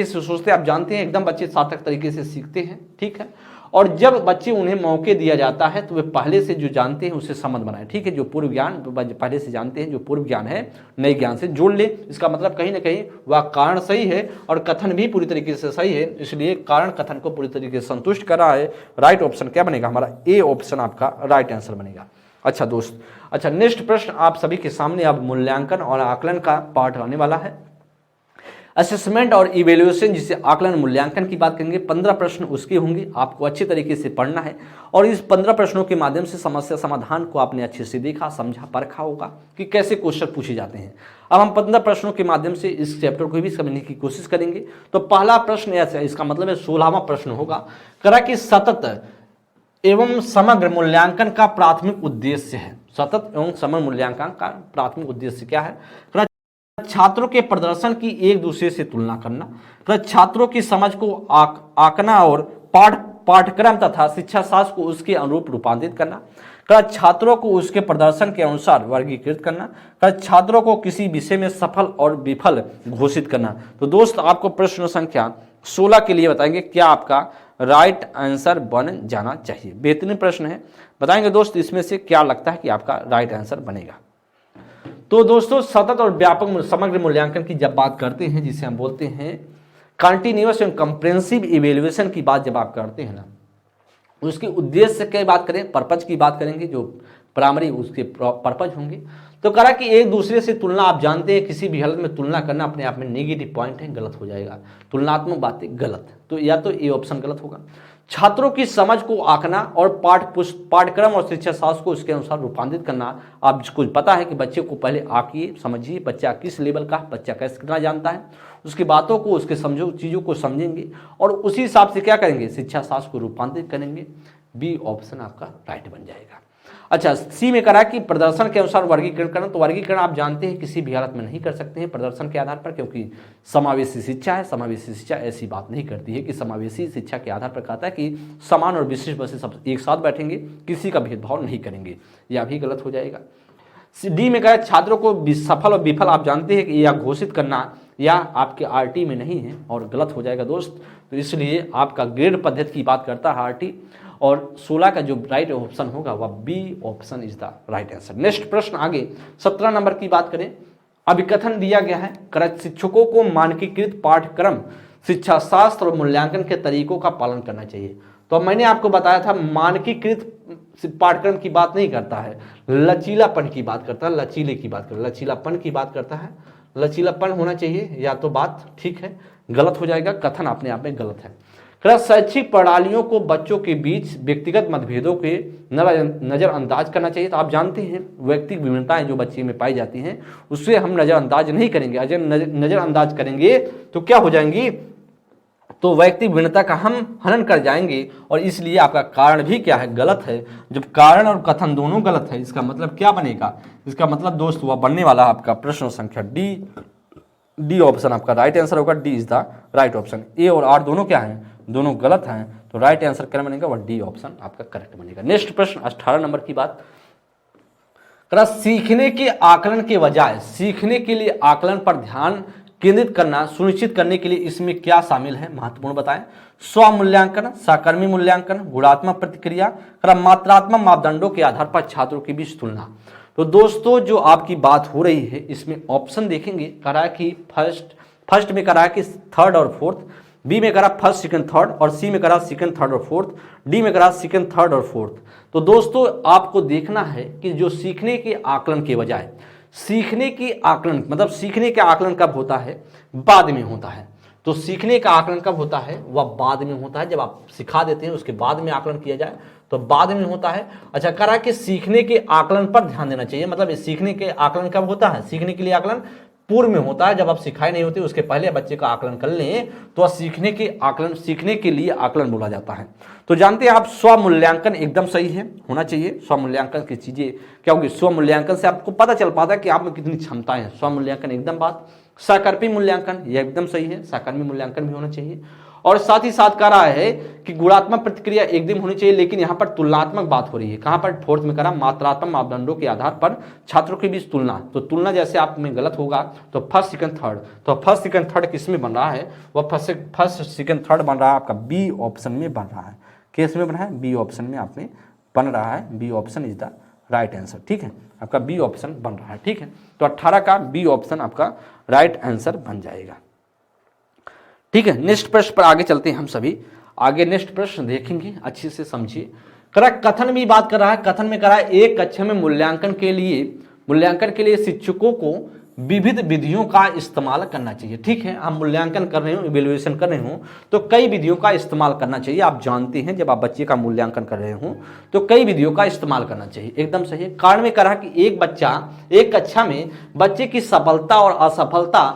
से सोचते हैं। आप जानते हैं एकदम बच्चे सार्थक तरीके से सीखते हैं। ठीक है, और जब बच्चे उन्हें मौके दिया जाता है तो वे पहले से जो जानते हैं उसे समझ बनाए, ठीक है। जो पूर्व ज्ञान पहले से जानते हैं, जो पूर्व ज्ञान है नए ज्ञान से जोड़ ले। इसका मतलब कहीं ना कहीं वह कारण सही है और कथन भी पूरी तरीके से सही है, इसलिए कारण कथन को पूरी तरीके से संतुष्ट कर रहा है। राइट ऑप्शन क्या बनेगा हमारा, ए ऑप्शन आपका राइट आंसर बनेगा। अच्छा दोस्त, अच्छा नेक्स्ट प्रश्न आप सभी के सामने अब मूल्यांकन और आकलन का पार्ट आने वाला है। असेसमेंट और इवेल्युएशन, जिसे आकलन मूल्यांकन की बात करेंगे, 15 प्रश्न उसके होंगे। आपको अच्छे तरीके से पढ़ना है और इस 15 प्रश्नों के माध्यम से समस्या समाधान को आपने अच्छे से देखा, समझा, परखा होगा कि कैसे क्वेश्चन पूछे जाते हैं। अब हम 15 प्रश्नों के माध्यम से इस चैप्टर को भी समझने की कोशिश करेंगे। तो पहला प्रश्न ऐसा, इसका मतलब है 16वां प्रश्न होगा, करा कि सतत एवं समग्र मूल्यांकन का प्राथमिक उद्देश्य है। सतत एवं समग्र मूल्यांकन का प्राथमिक उद्देश्य क्या है? छात्रों के प्रदर्शन की एक दूसरे से तुलना करना, छात्रों की समझ को आंकना और पाठ्यक्रम तथा शिक्षा शास्त्र को उसके अनुरूप रूपांतरित करना, छात्रों को उसके प्रदर्शन के अनुसार वर्गीकृत करना, छात्रों को किसी विषय में सफल और विफल घोषित करना। तो दोस्त आपको प्रश्न संख्या 16 के लिए बताएंगे क्या आपका राइट आंसर बन जाना चाहिए। बेहतरीन प्रश्न है, बताएंगे दोस्त इसमें से क्या लगता है कि आपका राइट आंसर बनेगा। तो दोस्तों सतत और व्यापक समग्र मूल्यांकन की जब बात करते हैं, जिसे हम बोलते हैं कंटिन्यूअस एंड कंप्रेहेंसिव इवैल्यूएशन की बात जब आप करते हैं ना, उसके उद्देश्य की बात करें, पर्पज की बात करेंगे, जो प्राइमरी उसके पर्पज होंगे। तो करा कि एक दूसरे से तुलना, आप जानते हैं किसी भी हालत में तुलना करना अपने आप में नेगेटिव पॉइंट है, गलत हो जाएगा। तुलनात्मक बातें गलत, तो या तो ये ऑप्शन गलत होगा। छात्रों की समझ को आंकना और पाठ्यक्रम और शिक्षा शास्त्र को उसके अनुसार रूपांतरित करना। आपको पता है कि बच्चे को पहले आंकिए, समझिए बच्चा किस लेवल का, बच्चा कैसे कितना जानता है, उसकी बातों को, उसके चीज़ों को समझेंगे और उसी हिसाब से क्या करेंगे, शिक्षा शास्त्र को रूपांतरित करेंगे। बी ऑप्शन आपका राइट बन जाएगा। अच्छा, सी में करा कि प्रदर्शन के अनुसार वर्गीकरण करना। तो वर्गीकरण आप जानते हैं किसी भी हालत में नहीं कर सकते हैं प्रदर्शन के आधार पर, क्योंकि समावेशी शिक्षा है। समावेशी शिक्षा ऐसी बात नहीं करती है कि समावेशी शिक्षा के आधार पर कहता है कि समान और विशिष्ट बच्चे सब एक साथ बैठेंगे, किसी का भेदभाव नहीं करेंगे, यह भी गलत हो जाएगा। डी में कहा छात्रों को सफल और विफल आप जानते हैं कि यह घोषित करना या आपके आरटी में नहीं है और गलत हो जाएगा दोस्त। तो इसलिए आपका ग्रेड पद्धति की बात करता है आरटी, और 16 का जो राइट ऑप्शन होगा वह B option is the right answer. Next प्रश्न आगे 17 नंबर की बात करें। अभिकथन दिया गया है, शिक्षकों को मानकीकृत पाठ्यक्रम, शिक्षा शास्त्र और मूल्यांकन के तरीकों का पालन करना चाहिए। तो मैंने आपको बताया था मानकीकृत पाठ्यक्रम की बात नहीं करता है, लचीलापन की बात करता है, लचीले की बात करता है, लचीलापन की बात करता है। लचीलापन होना चाहिए, या तो बात ठीक है, गलत हो जाएगा, कथन अपने आप में गलत है। शैक्षिक प्रणालियों को बच्चों के बीच व्यक्तिगत मतभेदों के नज़रअंदाज करना चाहिए। तो आप जानते हैं व्यक्तिगत विभिन्नताएं जो बच्चे में पाई जाती हैं उससे हम नज़रअंदाज नहीं करेंगे। अगर नज़रअंदाज करेंगे तो क्या हो जाएंगी, तो व्यक्तिगत भिन्नता का हम हनन कर जाएंगे, और इसलिए आपका कारण भी क्या है, गलत है। जब कारण और कथन दोनों गलत है, इसका मतलब क्या बनेगा, इसका मतलब दोस्त वह बनने वाला आपका प्रश्न संख्या डी ऑप्शन आपका राइट आंसर होगा। D is the right option. A और आर दोनों क्या हैं, दोनों गलत हैं, तो राइट आंसर क्या बनेगा, वह डी ऑप्शन आपका करेक्ट बनेगा। नेक्स्ट प्रश्न 18 नंबर की बात करा, सीखने के आकलन के बजाय सीखने के लिए आकलन पर ध्यान केंद्रित करना सुनिश्चित करने के लिए इसमें क्या शामिल है, महत्वपूर्ण बताएं। स्व मूल्यांकन, सहकर्मी मूल्यांकन, गुणात्मक प्रतिक्रिया, मात्रात्मक मापदंडों के आधार पर छात्रों के बीच तुलना। तो दोस्तों जो आपकी बात हो रही है इसमें ऑप्शन देखेंगे, करा कि फर्स्ट में करा कि थर्ड और फोर्थ, बी में करा फर्स्ट सेकंड थर्ड, और सी में करा सेकंड थर्ड और फोर्थ, डी में करा सेकंड थर्ड और फोर्थ। तो दोस्तों आपको देखना है कि जो सीखने के आकलन के बजाय सीखने की आकलन, मतलब सीखने का आकलन कब होता है, बाद में होता है। तो सीखने का आकलन कब होता है, वह बाद में होता है। जब आप सिखा देते हैं उसके बाद में आकलन किया जाए तो बाद में होता है। अच्छा, करा कि सीखने के आकलन पर ध्यान देना चाहिए, मतलब सीखने के आकलन कब होता है, सीखने के लिए आकलन पूर्व में होता है, जब आप सिखाए नहीं होते उसके पहले बच्चे का आकलन कर लें तो सीखने के आकलन, सीखने के लिए आकलन बोला जाता है। तो जानते हैं आप स्व मूल्यांकन एकदम सही है, होना चाहिए। स्व मूल्यांकन की चीजें क्या होगी, स्व मूल्यांकन से आपको पता चल पाता है कि आप में कितनी क्षमताएं हैं। स्व मूल्यांकन एकदम बात। सहकर्मी मूल्यांकन यह एकदम सही है, सहकर्मी मूल्यांकन भी होना चाहिए। और साथ ही साथ कह रहा है कि गुणात्मक प्रतिक्रिया एकदम होनी चाहिए, लेकिन यहाँ पर तुलनात्मक बात हो रही है। कहाँ पर, फोर्थ में करा मात्रात्मक मापदंडों के आधार पर छात्रों के बीच तुलना। तो तुलना जैसे आप में गलत होगा तो फर्स्ट सेकंड थर्ड, तो फर्स्ट सेकंड थर्ड किस में बन रहा है, वह फर्स्ट सेकंड थर्ड बन रहा है आपका बी ऑप्शन में बन रहा है। केस में बना है, बी ऑप्शन में आपने बन रहा है, B option is the right answer. ठीक है, आपका बी ऑप्शन बन रहा है। ठीक है, तो 18 का बी ऑप्शन आपका राइट आंसर बन जाएगा। ठीक है, नेक्स्ट प्रश्न पर आगे चलते हैं हम सभी। आगे नेक्स्ट प्रश्न देखेंगे, अच्छे से समझिए। करेक्ट, कथन भी बात कर रहा है। कथन में कह रहा है एक कक्षा में मूल्यांकन के लिए शिक्षकों को विविध विधियों का इस्तेमाल करना चाहिए। ठीक है, हम मूल्यांकन कर रहे हो, इवेल्युएशन कर रहे हो, तो कई विधियों का इस्तेमाल करना चाहिए। आप जानते हैं जब आप बच्चे का मूल्यांकन कर रहे हो तो कई विधियों का इस्तेमाल करना चाहिए, एकदम सही है। कारण में कहा कि एक कक्षा में बच्चे की सफलता और असफलता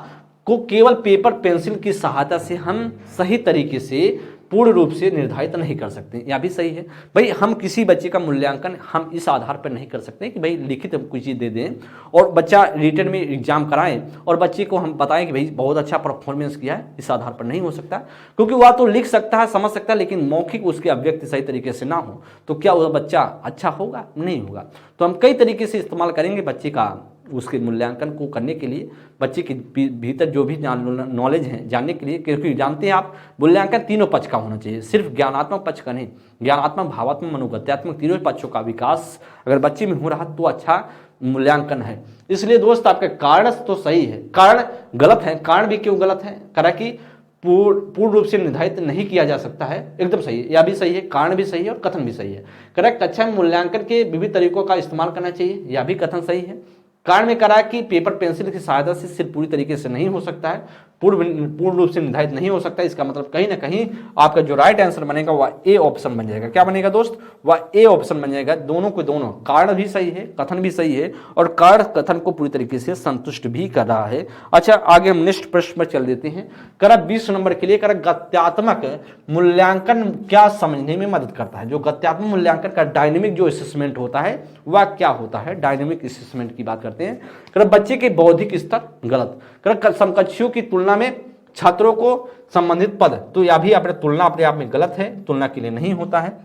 को केवल पेपर पेंसिल की सहायता से हम सही तरीके से पूर्ण रूप से निर्धारित नहीं कर सकते। यह भी सही है भाई, हम किसी बच्चे का मूल्यांकन हम इस आधार पर नहीं कर सकते कि भाई लिखित हम कोई चीज़ दे दें और बच्चा रिटन में एग्जाम कराएं और बच्चे को हम बताएं कि भाई बहुत अच्छा परफॉर्मेंस किया है, इस आधार पर नहीं हो सकता। क्योंकि वह तो लिख सकता है, समझ सकता है, लेकिन मौखिक उसके अभिव्यक्ति सही तरीके से ना हो तो क्या वह बच्चा अच्छा होगा? नहीं होगा। तो हम कई तरीके से इस्तेमाल करेंगे बच्चे का उसके मूल्यांकन को करने के लिए, बच्चे के भीतर जो भी नॉलेज है जानने के लिए। क्योंकि जानते हैं आप, मूल्यांकन तीनों पक्ष का होना चाहिए, सिर्फ ज्ञानात्मक पक्ष का नहीं। ज्ञानात्मक, भावात्मक, मनोगत्यात्मक तीनों पक्षों का विकास अगर बच्चे में हो रहा तो अच्छा मूल्यांकन है। इसलिए दोस्त आपका कारण तो सही है, कारण गलत है। कारण भी क्यों गलत है? कारण कि पूर्ण रूप से निर्धारित नहीं किया जा सकता है, एकदम सही है। यह भी सही है, कारण भी सही है और कथन भी सही है। करेक्ट, अच्छा मूल्यांकन के विविध तरीकों का इस्तेमाल करना चाहिए, यह भी कथन सही है। कारण में कहा कि पेपर पेंसिल की सहायता से सिर्फ पूरी तरीके से नहीं हो सकता है, पूर्ण रूप से निर्धारित नहीं हो सकता। इसका मतलब कहीं ना कहीं आपका जो राइट आंसर बनेगा वह ए ऑप्शन बन जाएगा। क्या बनेगा दोस्त? वह ए ऑप्शन बन जाएगा। दोनों को दोनों, कारण भी सही है, कथन भी सही है और कारण कथन को पूरी तरीके से संतुष्ट भी कर रहा है। अच्छा, आगे हम नेक्स्ट प्रश्न पर चल देते हैं। करा 20 नंबर के लिए करा गत्यात्मक मूल्यांकन क्या समझने में मदद करता है? जो गत्यात्मक मूल्यांकन का डायनेमिक जो असेसमेंट होता है वह क्या होता है? डायनेमिक असेसमेंट की बात करते हैं। करा बच्चे के बौद्धिक स्तर गलत, करा समकक्षियों की तुलना में छात्रों को संबंधित पद, तो यह भी अपने तुलना अपने आप में गलत है, तुलना के लिए नहीं होता है।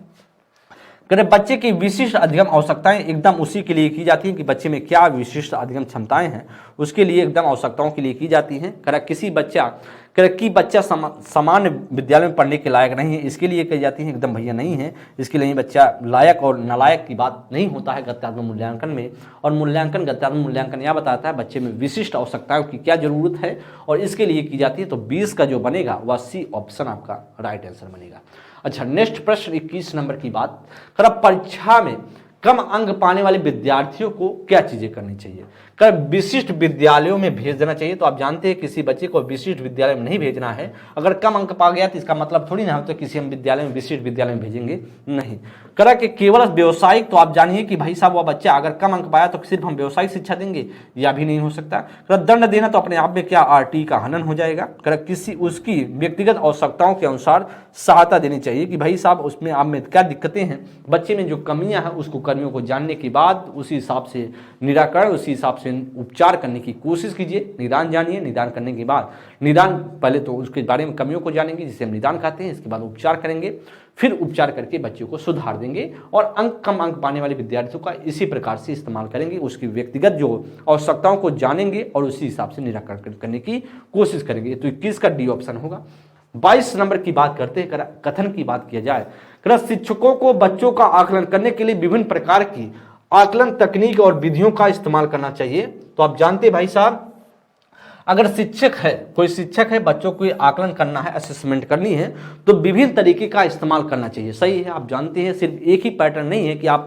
करें बच्चे की विशिष्ट अधिगम आवश्यकताएं एकदम उसी के लिए की जाती हैं कि बच्चे में क्या विशिष्ट अधिगम क्षमताएं हैं, उसके लिए एकदम आवश्यकताओं के लिए की जाती हैं। करें किसी बच्चा सामान्य विद्यालय में पढ़ने के लायक नहीं है, इसके लिए कही जाती है एकदम भैया नहीं है, इसके लिए बच्चा लायक और नालायक की बात नहीं होता है गत्यात्मक मूल्यांकन में। और गत्यात्मक मूल्यांकन यह बताता है बच्चे में विशिष्ट आवश्यकताओं की क्या जरूरत है और इसके लिए की जाती है। तो 20 का जो बनेगा वह सी ऑप्शन आपका राइट आंसर बनेगा। अच्छा, नेक्स्ट प्रश्न 21 नंबर की बात कर, परीक्षा में कम अंक पाने वाले विद्यार्थियों को क्या चीजें करनी चाहिए? कर विशिष्ट विद्यालयों में भेज देना चाहिए। तो आप जानते हैं किसी बच्चे को विशिष्ट विद्यालय में नहीं भेजना है। अगर कम अंक पा गया तो इसका मतलब थोड़ी ना तो किसी हम विद्यालय में विशिष्ट विद्यालय में भेजेंगे, नहीं। करा कि केवल व्यवसायिक, तो आप जानिए कि भाई साहब वह बच्चा अगर कम अंक पाया तो सिर्फ हम व्यवसायिक शिक्षा देंगे, यह भी नहीं हो सकता। करा दंड देना तो अपने आप में क्या आरटी का हनन हो जाएगा। करा किसी उसकी व्यक्तिगत आवश्यकताओं के अनुसार सहायता देनी चाहिए कि भाई साहब उसमें आप में क्या दिक्कतें हैं, बच्चे में जो कमियां हैं उसको कर्मियों को जानने के बाद उसी हिसाब से निराकरण, उसी हिसाब से उपचार करने की कोशिश कीजिए। निदान जानिए, निदान करने के बाद पहले तो उसके बारे में कमियों को जानेंगे जिसे हम निदान कहते हैं, इसके बाद उपचार करेंगे, फिर उपचार करके बच्चों को सुधार देंगे। और कम अंक पाने वाले विद्यार्थियों का इसी प्रकार से इस्तेमाल करेंगे, उसकी व्यक्तिगत जो आवश्यकताओं को जानेंगे और उसी हिसाब से निराकरण करने की कोशिश करेंगे। तो 21 का डी ऑप्शन होगा। 22 नंबर की बात करते हैं, कथन की बात किया जाए, शिक्षकों को बच्चों का आकलन करने के लिए विभिन्न प्रकार की आकलन तकनीक और विधियों का इस्तेमाल करना चाहिए। तो आप जानते हैं भाई साहब, अगर कोई शिक्षक है, बच्चों को आकलन करना है, असेसमेंट करनी है, तो विभिन्न तरीके का इस्तेमाल करना चाहिए। सही है, आप जानते हैं सिर्फ एक ही पैटर्न नहीं है कि आप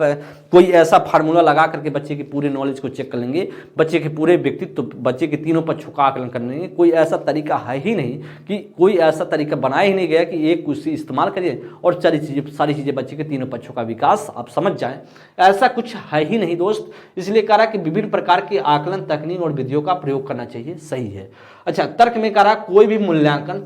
कोई ऐसा फार्मूला लगा करके बच्चे के पूरे नॉलेज को चेक कर लेंगे, बच्चे के पूरे व्यक्तित्व, बच्चे के तीनों पक्षों का आकलन कर लेंगे। कोई ऐसा तरीका है ही नहीं, कि कोई ऐसा तरीका बनाया ही नहीं गया कि एक कुछ इस्तेमाल करिए और सारी चीज़ें बच्चे के तीनों पक्षों का विकास आप समझ जाएं, ऐसा कुछ है ही नहीं दोस्त। इसलिए कहा कि विभिन्न प्रकार की आकलन तकनीक और विधियों का प्रयोग करना चाहिए, सही है। अच्छा, तर्क में कहा कोई भी मूल्यांकन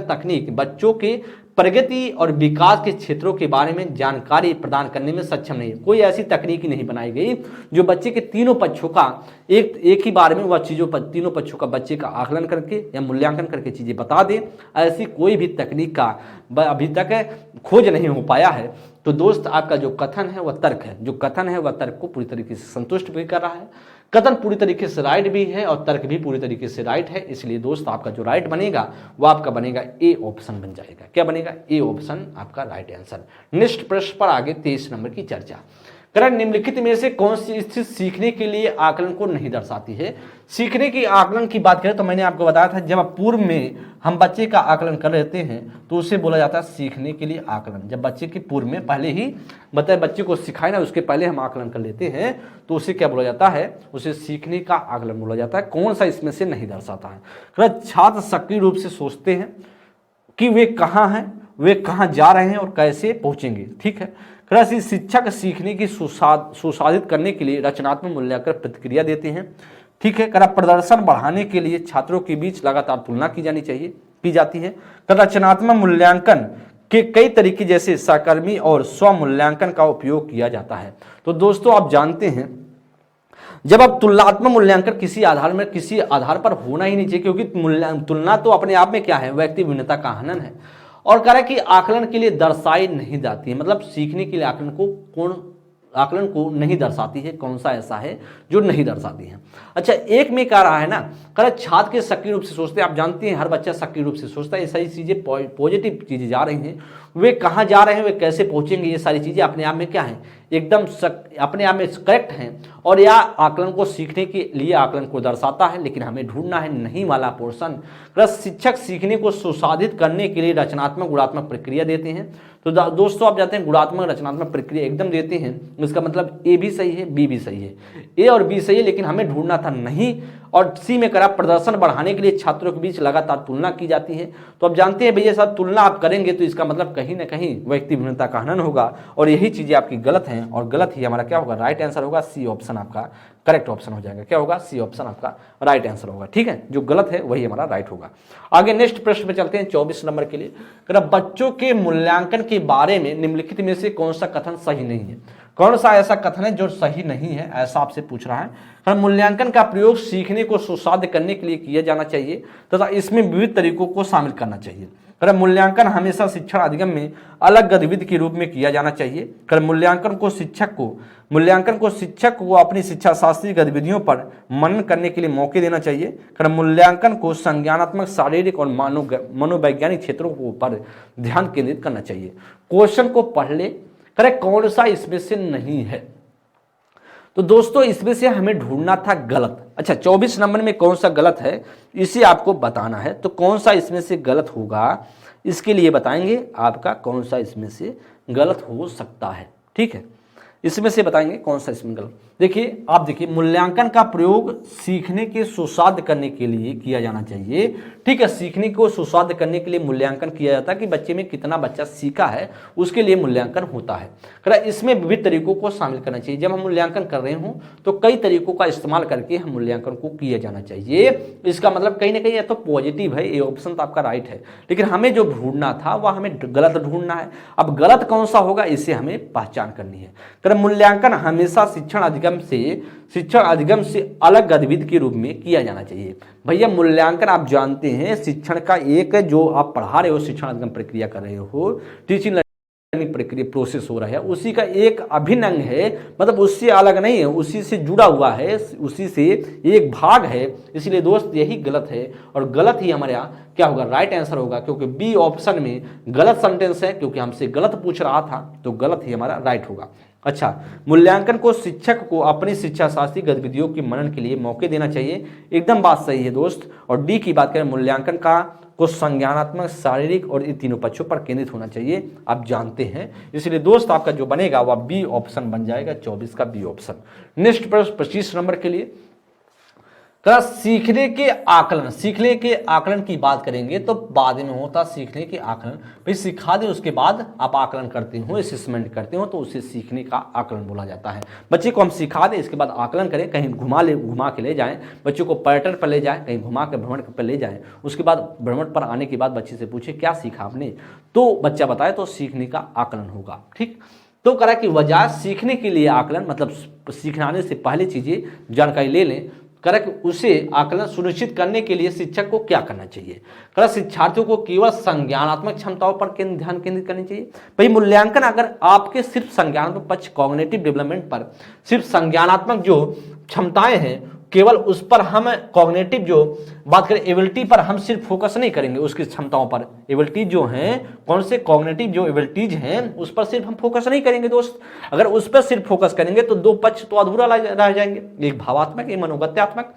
तकनीक बच्चों के प्रगति और विकास के क्षेत्रों के बारे में जानकारी प्रदान करने में सक्षम नहीं है। कोई ऐसी तकनीक नहीं बनाई गई जो बच्चे के तीनों पक्षों का एक ही बार में वह तीनों पक्षों का बच्चे का आकलन करके या मूल्यांकन करके चीजें बता दे। ऐसी कोई भी तकनीक का अभी तक खोज नहीं हो पाया है। तो दोस्त आपका जो कथन है वह तर्क है, जो कथन है वह तर्क को पूरी तरीके से संतुष्ट भी कर रहा है। कथन पूरी तरीके से राइट भी है और तर्क भी पूरी तरीके से राइट है, इसलिए दोस्त आपका जो राइट बनेगा वो आपका बनेगा ए ऑप्शन बन जाएगा। क्या बनेगा? ए ऑप्शन आपका राइट आंसर। नेक्स्ट प्रश्न पर आगे 23 नंबर की चर्चा। करें निम्नलिखित में से कौन सी स्थिति सीखने के लिए आकलन को नहीं दर्शाती है? सीखने की आकलन की बात करें तो मैंने आपको बताया था, जब पूर्व में हम बच्चे का आकलन कर लेते हैं तो उसे बोला जाता है सीखने के लिए आकलन। जब बच्चे के पूर्व में पहले ही बताए बच्चे को सिखाए ना, उसके पहले हम आकलन कर लेते हैं तो उसे क्या बोला जाता है? उसे सीखने का आकलन बोला जाता है। कौन सा इसमें से नहीं दर्शाता है? छात्र सक्रिय रूप से सोचते हैं कि वे कहाँ हैं, वे कहाँ जा रहे हैं और कैसे पहुंचेंगे। ठीक है, शिक्षक सीखने की सुसाधित करने के लिए रचनात्मक मूल्यांकन प्रतिक्रिया देते हैं। ठीक है, प्रदर्शन बढ़ाने के लिए छात्रों के बीच लगातार तुलना की जाती है। रचनात्मक मूल्यांकन के कई तरीके जैसे सहकर्मी और स्व मूल्यांकन का उपयोग किया जाता है। तो दोस्तों आप जानते हैं, जब आप तुलनात्मक मूल्यांकन किसी आधार पर होना ही नहीं चाहिए, क्योंकि तुलना तो अपने आप में क्या है? व्यक्ति भिन्नता का हनन है। और कह रहा है कि आकलन के लिए दर्शाई नहीं जाती है, मतलब सीखने के लिए आकलन को नहीं दर्शाती है। कौन सा ऐसा है जो नहीं दर्शाती है? अच्छा, एक में कह रहा है ना, कह रहा छात्र के सक्रिय रूप से सोचते हैं। आप जानते हैं हर बच्चा सक्रिय रूप से सोचता है। ये सारी चीजें पॉजिटिव चीजें जा रही हैं। वे कहाँ जा रहे हैं, वे कैसे पहुंचेंगे, ये सारी चीजें अपने आप में क्या है? एकदम अपने आप में करेक्ट हैं। और यह आकलन को सीखने के लिए आकलन को दर्शाता है, लेकिन हमें ढूंढना है नहीं वाला पोर्शन। शिक्षक सीखने को सुसाधित करने के लिए रचनात्मक गुणात्मक प्रक्रिया देते हैं। तो दोस्तों आप जानते हैं गुणात्मक रचनात्मक प्रक्रिया एकदम देते हैं, इसका मतलब ए भी सही है, बी भी सही है। ए और बी सही है, लेकिन हमें ढूंढना था नहीं। और सी में करा प्रदर्शन बढ़ाने के लिए छात्रों के बीच लगातार तुलना की जाती है। तो आप जानते हैं भैया साहब, तुलना आप करेंगे तो इसका मतलब कहीं ना कहीं व्यक्ति भिन्नता का हनन होगा, और यही चीजें आपकी गलत हैं। और गलत ही हमारा क्या होगा? राइट आंसर होगा। सी ऑप्शन आपका करेक्ट ऑप्शन हो जाएगा। क्या होगा? सी ऑप्शन आपका राइट आंसर होगा। ठीक है, जो गलत है वही हमारा राइट होगा। आगे नेक्स्ट प्रश्न पे चलते हैं 24 नंबर के लिए। बच्चों के मूल्यांकन के बारे में निम्नलिखित में से कौन सा कथन सही नहीं है? कौन सा ऐसा कथन है जो सही नहीं है, ऐसा आपसे पूछ रहा है। मूल्यांकन का प्रयोग सीखने को सुसाध्य करने के लिए किया जाना चाहिए तथा इसमें विविध तरीकों को शामिल करना चाहिए। मूल्यांकन हमेशा शिक्षण अधिगम में अलग गतिविधि के रूप में किया जाना चाहिए। मूल्यांकन को शिक्षक को अपनी शिक्षा शास्त्रीय गतिविधियों पर मनन करने के लिए मौके देना चाहिए। मूल्यांकन को संज्ञानात्मक, शारीरिक और मनोवैज्ञानिक क्षेत्रों पर ध्यान केंद्रित करना चाहिए। क्वेश्चन को पढ़ ले, कौन सा इसमें से नहीं है? तो दोस्तों इसमें से हमें ढूंढना था गलत। अच्छा, 24 नंबर में कौन सा गलत है इसे आपको बताना है। तो कौन सा इसमें से गलत होगा, इसके लिए बताएंगे आपका कौन सा इसमें से गलत हो सकता है। ठीक है, इसमें से बताएंगे कौन सा इसमें गलत। देखिए, आप देखिए, मूल्यांकन का प्रयोग सीखने के सुसाध्य करने के लिए किया जाना चाहिए। ठीक है, सीखने को सुसाध्य करने के लिए मूल्यांकन किया जाता है कि बच्चे में कितना बच्चा सीखा है, उसके लिए मूल्यांकन होता है। इसमें विविध तरीकों को शामिल करना चाहिए। जब हम मूल्यांकन कर रहे हों तो कई तरीकों का इस्तेमाल करके हम मूल्यांकन को किया जाना चाहिए। इसका मतलब कहीं ना कहीं या तो पॉजिटिव है, ये ऑप्शन तो आपका राइट है, लेकिन हमें जो ढूंढना था वह हमें गलत ढूंढना है। अब गलत कौन सा होगा इसे हमें पहचान करनी है। मूल्यांकन हमेशा शिक्षण अधिगम से अलग गतिविधि के रूप में किया जाना चाहिए। भैया मूल्यांकन आप जानते हैं शिक्षण का एक जो आप पढ़ा रहे हो, शिक्षण अधिगम प्रक्रिया कर रहे हो, टीचिंग लर्निंग प्रक्रिया प्रोसेस हो रहा है, उसी का एक अभिन्न अंग है, मतलब उससे अलग नहीं है, उसी से जुड़ा हुआ है, उसी से एक भाग है। इसलिए दोस्त यही गलत है, और गलत ही हमारे यहाँ क्या होगा? राइट आंसर होगा, क्योंकि बी ऑप्शन में गलत सेंटेंस है, क्योंकि हमसे गलत पूछ रहा था, तो गलत ही हमारा राइट होगा। अच्छा, मूल्यांकन को शिक्षक को अपनी शिक्षा शास्त्रीय गतिविधियों के मनन के लिए मौके देना चाहिए, एकदम बात सही है दोस्त। और डी की बात करें, मूल्यांकन को संज्ञानात्मक, शारीरिक और इन तीनों पक्षों पर केंद्रित होना चाहिए, आप जानते हैं। इसलिए दोस्त आपका जो बनेगा वह बी ऑप्शन बन जाएगा, 24 का बी ऑप्शन। नेक्स्ट प्रश्न 25 नंबर के लिए, सीखने के आकलन की बात करेंगे तो बाद में होता सीखने के आकलन। भाई सिखा दे उसके बाद आप आकलन करते हो, असेसमेंट करते हो, तो उसे सीखने का आकलन बोला जाता है। बच्चे को हम सिखा दें, इसके बाद आकलन करें, कहीं घुमा के ले जाएं, बच्चों को पर्यटन पर ले जाएं, कहीं घुमा के भ्रमण पर ले जाएं, उसके बाद भ्रमण पर आने के बाद बच्चे से पूछे क्या सीखा आपने, तो बच्चा बताए तो सीखने का आकलन होगा। ठीक, तो करा कि वजह सीखने के लिए आकलन, मतलब सिखाने से पहले चीजें जानकारी ले लें करेक्ट उसे आकलन सुनिश्चित करने के लिए शिक्षक को क्या करना चाहिए। करेक्ट शिक्षार्थियों को केवल संज्ञानात्मक क्षमताओं पर ध्यान केंद्रित करनी चाहिए। भाई मूल्यांकन अगर आपके सिर्फ संज्ञानात्मक पक्ष कॉग्निटिव डेवलपमेंट पर सिर्फ संज्ञानात्मक जो क्षमताएं हैं केवल उस पर हम कॉग्निटिव जो बात करें एबिलिटी पर हम सिर्फ फोकस नहीं करेंगे, उसकी क्षमताओं पर एबिलिटी जो हैं कौन से कॉग्निटिव जो एबिलिटीज हैं उस पर सिर्फ हम फोकस नहीं करेंगे दोस्त। अगर उस पर सिर्फ फोकस करेंगे तो दो पक्ष तो अधूरा रह जाएंगे, एक भावात्मक एक मनोगत्यात्मक,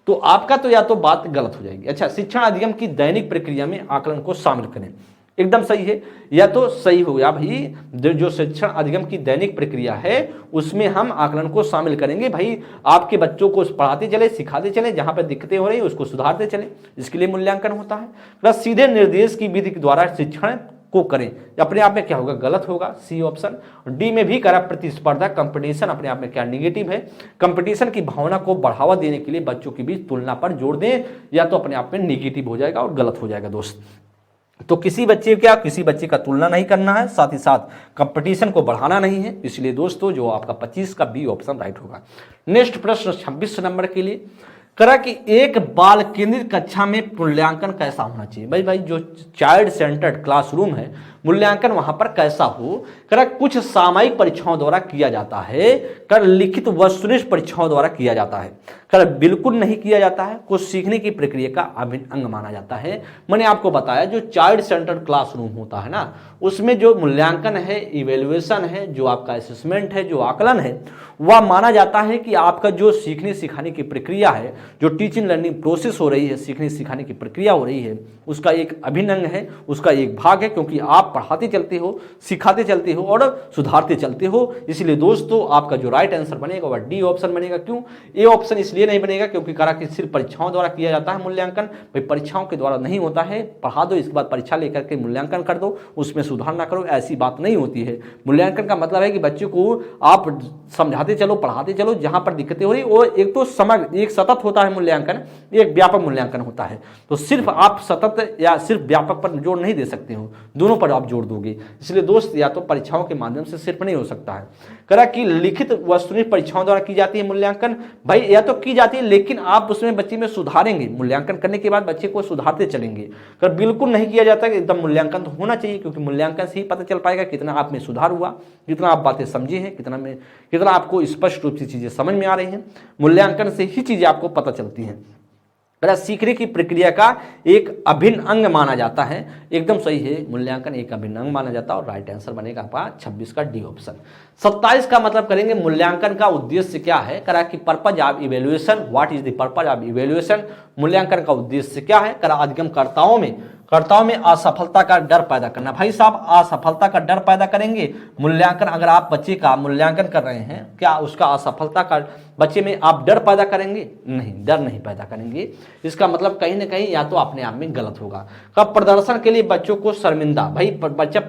तो आपका तो या तो बात गलत हो जाएगी। अच्छा, शिक्षण अधिगम की दैनिक प्रक्रिया में आकलन को शामिल करें, एकदम सही है, या तो सही हो गया भाई जो शिक्षण अधिगम की दैनिक प्रक्रिया है उसमें हम आकलन को शामिल करेंगे। भाई आपके बच्चों को पढ़ाते चले सिखाते चले, जहां पर दिक्कतें हो रही है उसको सुधारते चले, इसके लिए मूल्यांकन होता है। प्लस सीधे निर्देश की विधि के द्वारा शिक्षण को करें, अपने आप में क्या होगा गलत होगा, सी ऑप्शन। डी में भी करा प्रतिस्पर्धा कंपटीशन अपने आप में क्या निगेटिव है, कंपटीशन की भावना को बढ़ावा देने के लिए बच्चों के बीच तुलना पर जोर दें, या तो अपने आप में निगेटिव हो जाएगा और गलत हो जाएगा दोस्त। तो किसी बच्चे का तुलना नहीं करना है, साथ ही साथ कंपटीशन को बढ़ाना नहीं है, इसलिए दोस्तों जो आपका 25 का बी ऑप्शन राइट होगा। नेक्स्ट प्रश्न 26 नंबर के लिए करा कि एक बाल केंद्रित कक्षा में मूल्यांकन कैसा होना चाहिए। भाई जो चाइल्ड सेंटर्ड क्लासरूम है मूल्यांकन वहां पर कैसा हो। करा कुछ सामयिक परीक्षाओं द्वारा किया जाता है, कर लिखित वस्तुनिष्ठ परीक्षाओं द्वारा किया जाता है, कर बिल्कुल नहीं किया जाता है, कुछ सीखने की प्रक्रिया का अभिन्न अंग माना जाता है। मैंने आपको बताया जो चाइल्ड सेंटर्ड क्लासरूम होता है ना उसमें जो मूल्यांकन है इवेल्युएशन है जो आपका असेसमेंट है जो आकलन है वह माना जाता है कि आपका जो सीखने सिखाने की प्रक्रिया है जो टीचिंग लर्निंग प्रोसेस हो रही है सीखने सिखाने की प्रक्रिया हो रही है उसका एक अभिन्न अंग है, उसका एक भाग है, क्योंकि आप पढ़ाते चलते हो सिखाते चलते हो और सुधारते चलते हो। इसलिए दोस्तों आपका जो राइट आंसर बनेगा वह डी ऑप्शन बनेगा। क्यों ए ऑप्शन इसलिए नहीं बनेगा क्योंकि करा कि सिर्फ परीक्षाओं द्वारा किया जाता है मूल्यांकन, भाई परीक्षाओं के द्वारा नहीं होता है, पढ़ा दो इसके बाद परीक्षा लेकर के मूल्यांकन कर दो उसमें सुधार ना करो, ऐसी बात नहीं होती है। मूल्यांकन का मतलब है कि बच्चे को आप समझाते चलो पढ़ाते चलो, जहां पर दिक्कतें हो रही वो एक तो समग्र एक सतत होता है मूल्यांकन, एक व्यापक मूल्यांकन होता है। तो सिर्फ आप सतत या सिर्फ व्यापक पर जोर नहीं दे सकते हो, दोनों पर आप जोर दोगे। इसलिए दोस्त या तो परीक्षाओं के माध्यम से सिर्फ नहीं हो सकता है। करा कि लिखित वस्तुनिष्ठ परीक्षाओं द्वारा की जाती है मूल्यांकन, भाई या तो की जाती है लेकिन आप उसमें बच्चे में सुधारेंगे, मूल्यांकन करने के बाद बच्चे को सुधारते चलेंगे। अगर बिल्कुल नहीं किया जाता है एकदम मूल्यांकन तो होना चाहिए, क्योंकि मूल्यांकन से ही पता चल पाएगा कितना आप में सुधार हुआ, कितना आप बातें समझे हैं, कितना आपको स्पष्ट रूप से चीजें समझ में आ रही हैं। मूल्यांकन से ही चीजें आपको पता चलती हैं। सीखने की प्रक्रिया का एक अभिन्न अंग माना जाता है, एकदम सही है, मूल्यांकन एक अभिन्न अंग माना जाता है और राइट आंसर बनेगा आपका 26 का डी ऑप्शन। 27 का मतलब करेंगे मूल्यांकन का उद्देश्य क्या है। करा कि purpose of evaluation, what is the purpose of evaluation, मूल्यांकन का उद्देश्य क्या है। करा अधिगमकर्ताओं में असफलता का डर पैदा करना। भाई साहब असफलता का डर पैदा करेंगे मूल्यांकन, अगर आप बच्चे का मूल्यांकन कर रहे हैं क्या उसका असफलता का बच्चे में आप डर पैदा करेंगे? नहीं, डर नहीं पैदा करेंगे। इसका मतलब कहीं ना कहीं या तो अपने आप में गलत होगा। कब प्रदर्शन के लिए बच्चों को शर्मिंदा, भाई बच्चा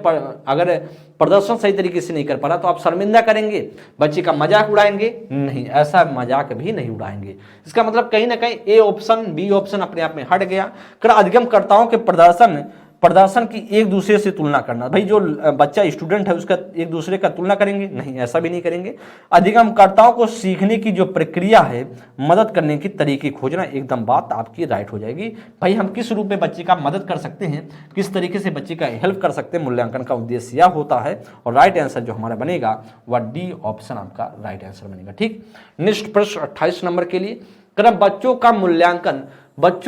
अगर प्रदर्शन सही तरीके से नहीं कर पा रहा तो आप शर्मिंदा करेंगे, बच्चे का मजाक उड़ाएंगे? नहीं, ऐसा मजाक भी नहीं उड़ाएंगे। इसका मतलब कहीं ना कहीं ए ऑप्शन बी ऑप्शन अपने आप में हट गया। अधिगमकर्ताओं के प्रदर्शन की एक दूसरे से तुलना करना, भाई जो बच्चा स्टूडेंट है उसका एक दूसरे का तुलना करेंगे? नहीं, ऐसा भी नहीं करेंगे। अधिगमकर्ताओं को सीखने की जो प्रक्रिया है मदद करने की तरीके खोजना, एकदम बात आपकी राइट हो जाएगी। भाई हम किस रूप में बच्चे का मदद कर सकते हैं, किस तरीके से बच्चे का हेल्प कर सकते हैं, मूल्यांकन का उद्देश्य यह होता है। और राइट आंसर जो हमारा बनेगा वह डी ऑप्शन आपका राइट आंसर बनेगा। ठीक, नेक्स्ट प्रश्न 28 नंबर के लिए, बच्चों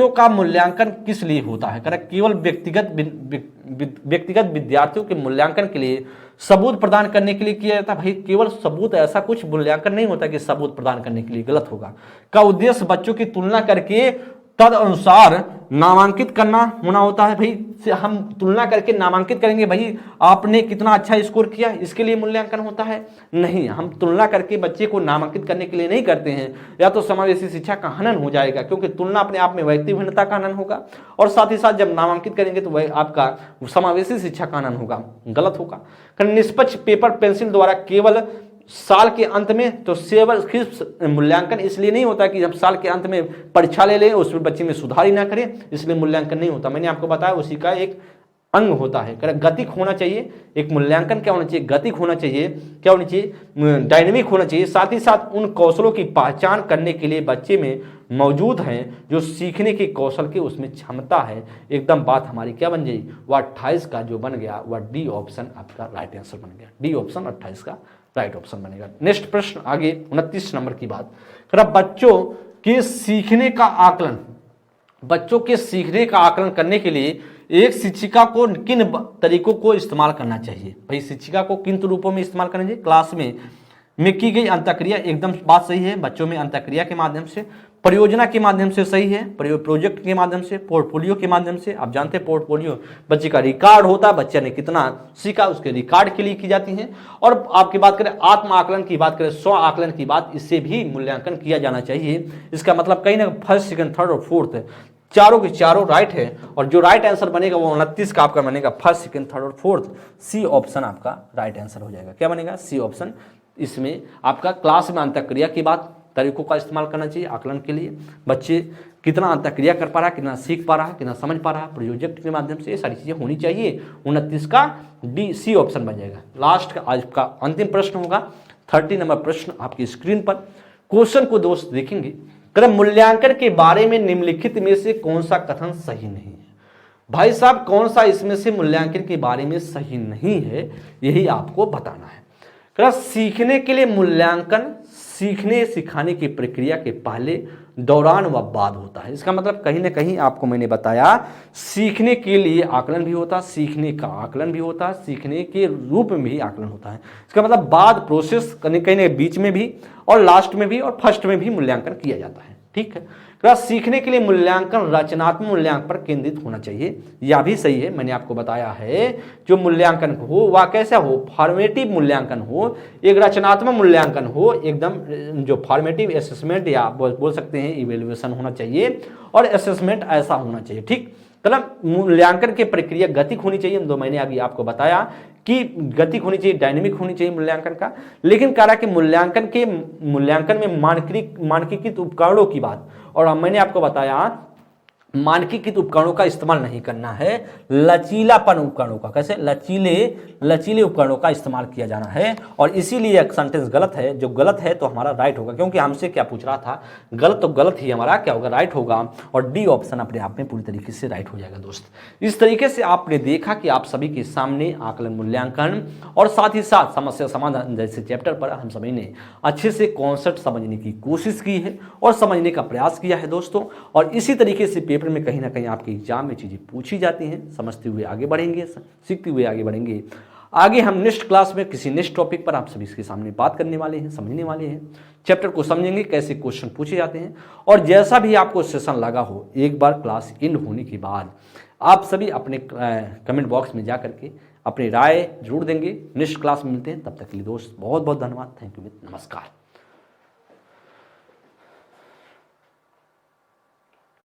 का मूल्यांकन किस लिए होता है। करेक्ट, केवल व्यक्तिगत विद्यार्थियों के मूल्यांकन के लिए सबूत प्रदान करने के लिए किया जाता है। भाई केवल सबूत, ऐसा कुछ मूल्यांकन नहीं होता कि सबूत प्रदान करने के लिए, गलत होगा। का उद्देश्य बच्चों की तुलना करके तद अनुसार नामांकित करना होना होता है। भाई हम तुलना करके नामांकित करेंगे, भाई आपने कितना अच्छा स्कोर किया, इसके लिए मूल्यांकन होता है? नहीं, हम तुलना करके बच्चे को नामांकित करने के लिए नहीं करते हैं, या तो समावेशी शिक्षा का हनन हो जाएगा, क्योंकि तुलना अपने आप में व्यक्ति भिन्नता का हनन होगा, और साथ ही साथ जब नामांकित करेंगे तो वह आपका समावेशी शिक्षा का हनन होगा, गलत होगा। निष्पक्ष पेपर पेंसिल द्वारा केवल साल के अंत में, तो सिर्फ मूल्यांकन इसलिए नहीं होता कि जब साल के अंत में परीक्षा ले लें उसमें बच्चे में सुधार ही ना करें, इसलिए मूल्यांकन नहीं होता। मैंने आपको बताया उसी का एक अंग होता है। गतिक होना चाहिए, एक मूल्यांकन क्या होना चाहिए, गतिक होना चाहिए, क्या होना चाहिए, डायनेमिक होना चाहिए। साथ ही साथ उन कौशलों की पहचान करने के लिए बच्चे में मौजूद हैं जो सीखने के कौशल की उसमें क्षमता है। एकदम बात हमारी क्या बन जाएगी, वह 28 का जो बन गया वह डी ऑप्शन आपका राइट आंसर बन गया। डी ऑप्शन 28 का राइट ऑप्शन बनेगा। नेक्स्ट प्रश्न आगे 29 नंबर की बात। बच्चों के सीखने का आकलन, बच्चों के सीखने का आकलन करने के लिए एक शिक्षिका को किन तरीकों को इस्तेमाल करना चाहिए। भाई शिक्षिका को किन रूपों में इस्तेमाल करना चाहिए, क्लास में की गई अंतःक्रिया, एकदम बात सही है। बच्चों में अंतःक्रिया के माध्यम से, परियोजना के माध्यम से सही है, प्रोजेक्ट के माध्यम से, पोर्टफोलियो के माध्यम से। आप जानते हैं पोर्टफोलियो बच्चे का रिकॉर्ड होता है, बच्चे ने कितना सीखा उसके रिकॉर्ड के लिए की जाती है। और आपकी बात करें आत्म आकलन की बात करें, स्व आकलन की बात, इससे भी मूल्यांकन किया जाना चाहिए। इसका मतलब कहीं ना फर्स्ट, सेकंड, थर्ड और फोर्थ चारों के चारों राइट है, और जो राइट आंसर बनेगा वो 29 का आपका बनेगा फर्स्ट, सेकंड, थर्ड और फोर्थ। सी ऑप्शन आपका राइट आंसर हो जाएगा। क्या बनेगा, सी ऑप्शन। इसमें आपका क्लास में अंतःक्रिया की बात, तरीकों का इस्तेमाल करना चाहिए आकलन के लिए, बच्चे कितना अंतःक्रिया कर पा रहा है, कितना सीख पा रहा है, कितना समझ पा रहा है प्रोजेक्ट के माध्यम से, ये सारी चीजें होनी चाहिए। 29 का डी सी ऑप्शन बन जाएगा। लास्ट का आज का अंतिम प्रश्न होगा 30 नंबर प्रश्न आपकी स्क्रीन पर। क्वेश्चन को दोस्त देखेंगे, मूल्यांकन के बारे में निम्नलिखित में से कौन सा कथन सही नहीं है। भाई साहब कौन सा इसमें से मूल्यांकन के बारे में सही नहीं है, यही आपको बताना है। सीखने के लिए मूल्यांकन सीखने सिखाने की प्रक्रिया के पहले, दौरान व बाद होता है। इसका मतलब कहीं ना कहीं आपको मैंने बताया सीखने के लिए आकलन भी होता है, सीखने का आकलन भी होता है, सीखने के रूप में भी आकलन होता है। इसका मतलब बाद प्रोसेस कहीं ना बीच में भी और लास्ट में भी और फर्स्ट में भी मूल्यांकन किया जाता है। ठीक है, सीखने के लिए मूल्यांकन रचनात्मक मूल्यांकन पर केंद्रित होना चाहिए, यह भी सही है। मैंने आपको बताया है जो मूल्यांकन हो वह कैसा हो, फॉर्मेटिव मूल्यांकन हो, एक रचनात्मक मूल्यांकन हो, एकदम जो फॉर्मेटिव असेसमेंट या बोल सकते हैं इवेल्युएशन होना चाहिए, और असेसमेंट ऐसा होना चाहिए। ठीक, मतलब मूल्यांकन की प्रक्रिया गतिक होनी चाहिए। दो मैंने अभी आपको बताया कि गतिक होनी चाहिए, डायनेमिक होनी चाहिए मूल्यांकन का। लेकिन कह रहा कि मूल्यांकन में मानकीकृत उपकरणों की बात, और मैंने आपको बताया मानकीकृत उपकरणों का इस्तेमाल नहीं करना है, लचीलापन उपकरणों का, कैसे लचीले उपकरणों का इस्तेमाल किया जाना है। और इसीलिए एक सेंटेंस गलत है, जो गलत है तो हमारा राइट होगा, क्योंकि हमसे क्या पूछ रहा था, गलत तो गलत ही हमारा क्या होगा, राइट होगा। और डी ऑप्शन अपने आप में पूरी तरीके से राइट हो जाएगा दोस्त। इस तरीके से आपने देखा कि आप सभी के सामने आकलन मूल्यांकन और साथ ही साथ समस्या समाधान जैसे चैप्टर पर हम सभी ने अच्छे से कॉन्सेप्ट समझने की कोशिश की है और समझने का प्रयास किया है दोस्तों। और इसी तरीके से पेपर में कहीं ना कहीं आपके एग्जाम में चीजें पूछी जाती हैं, समझते हुए आगे बढ़ेंगे, सीखते हुए आगे बढ़ेंगे। आगे हम नेक्स्ट क्लास में किसी नेक्स्ट टॉपिक पर आप सभी के सामने बात करने वाले हैं, समझने वाले हैं, चैप्टर को समझेंगे, कैसे क्वेश्चन पूछे जाते हैं। और जैसा भी आपको सेशन लगा हो, एक बार क्लास एंड होने के बाद आप सभी अपने कमेंट बॉक्स में जा करके अपनी राय जरूर देंगे। नेक्स्ट क्लास में मिलते हैं, तब तक के लिए दोस्त बहुत बहुत धन्यवाद। थैंक यू, नमस्कार।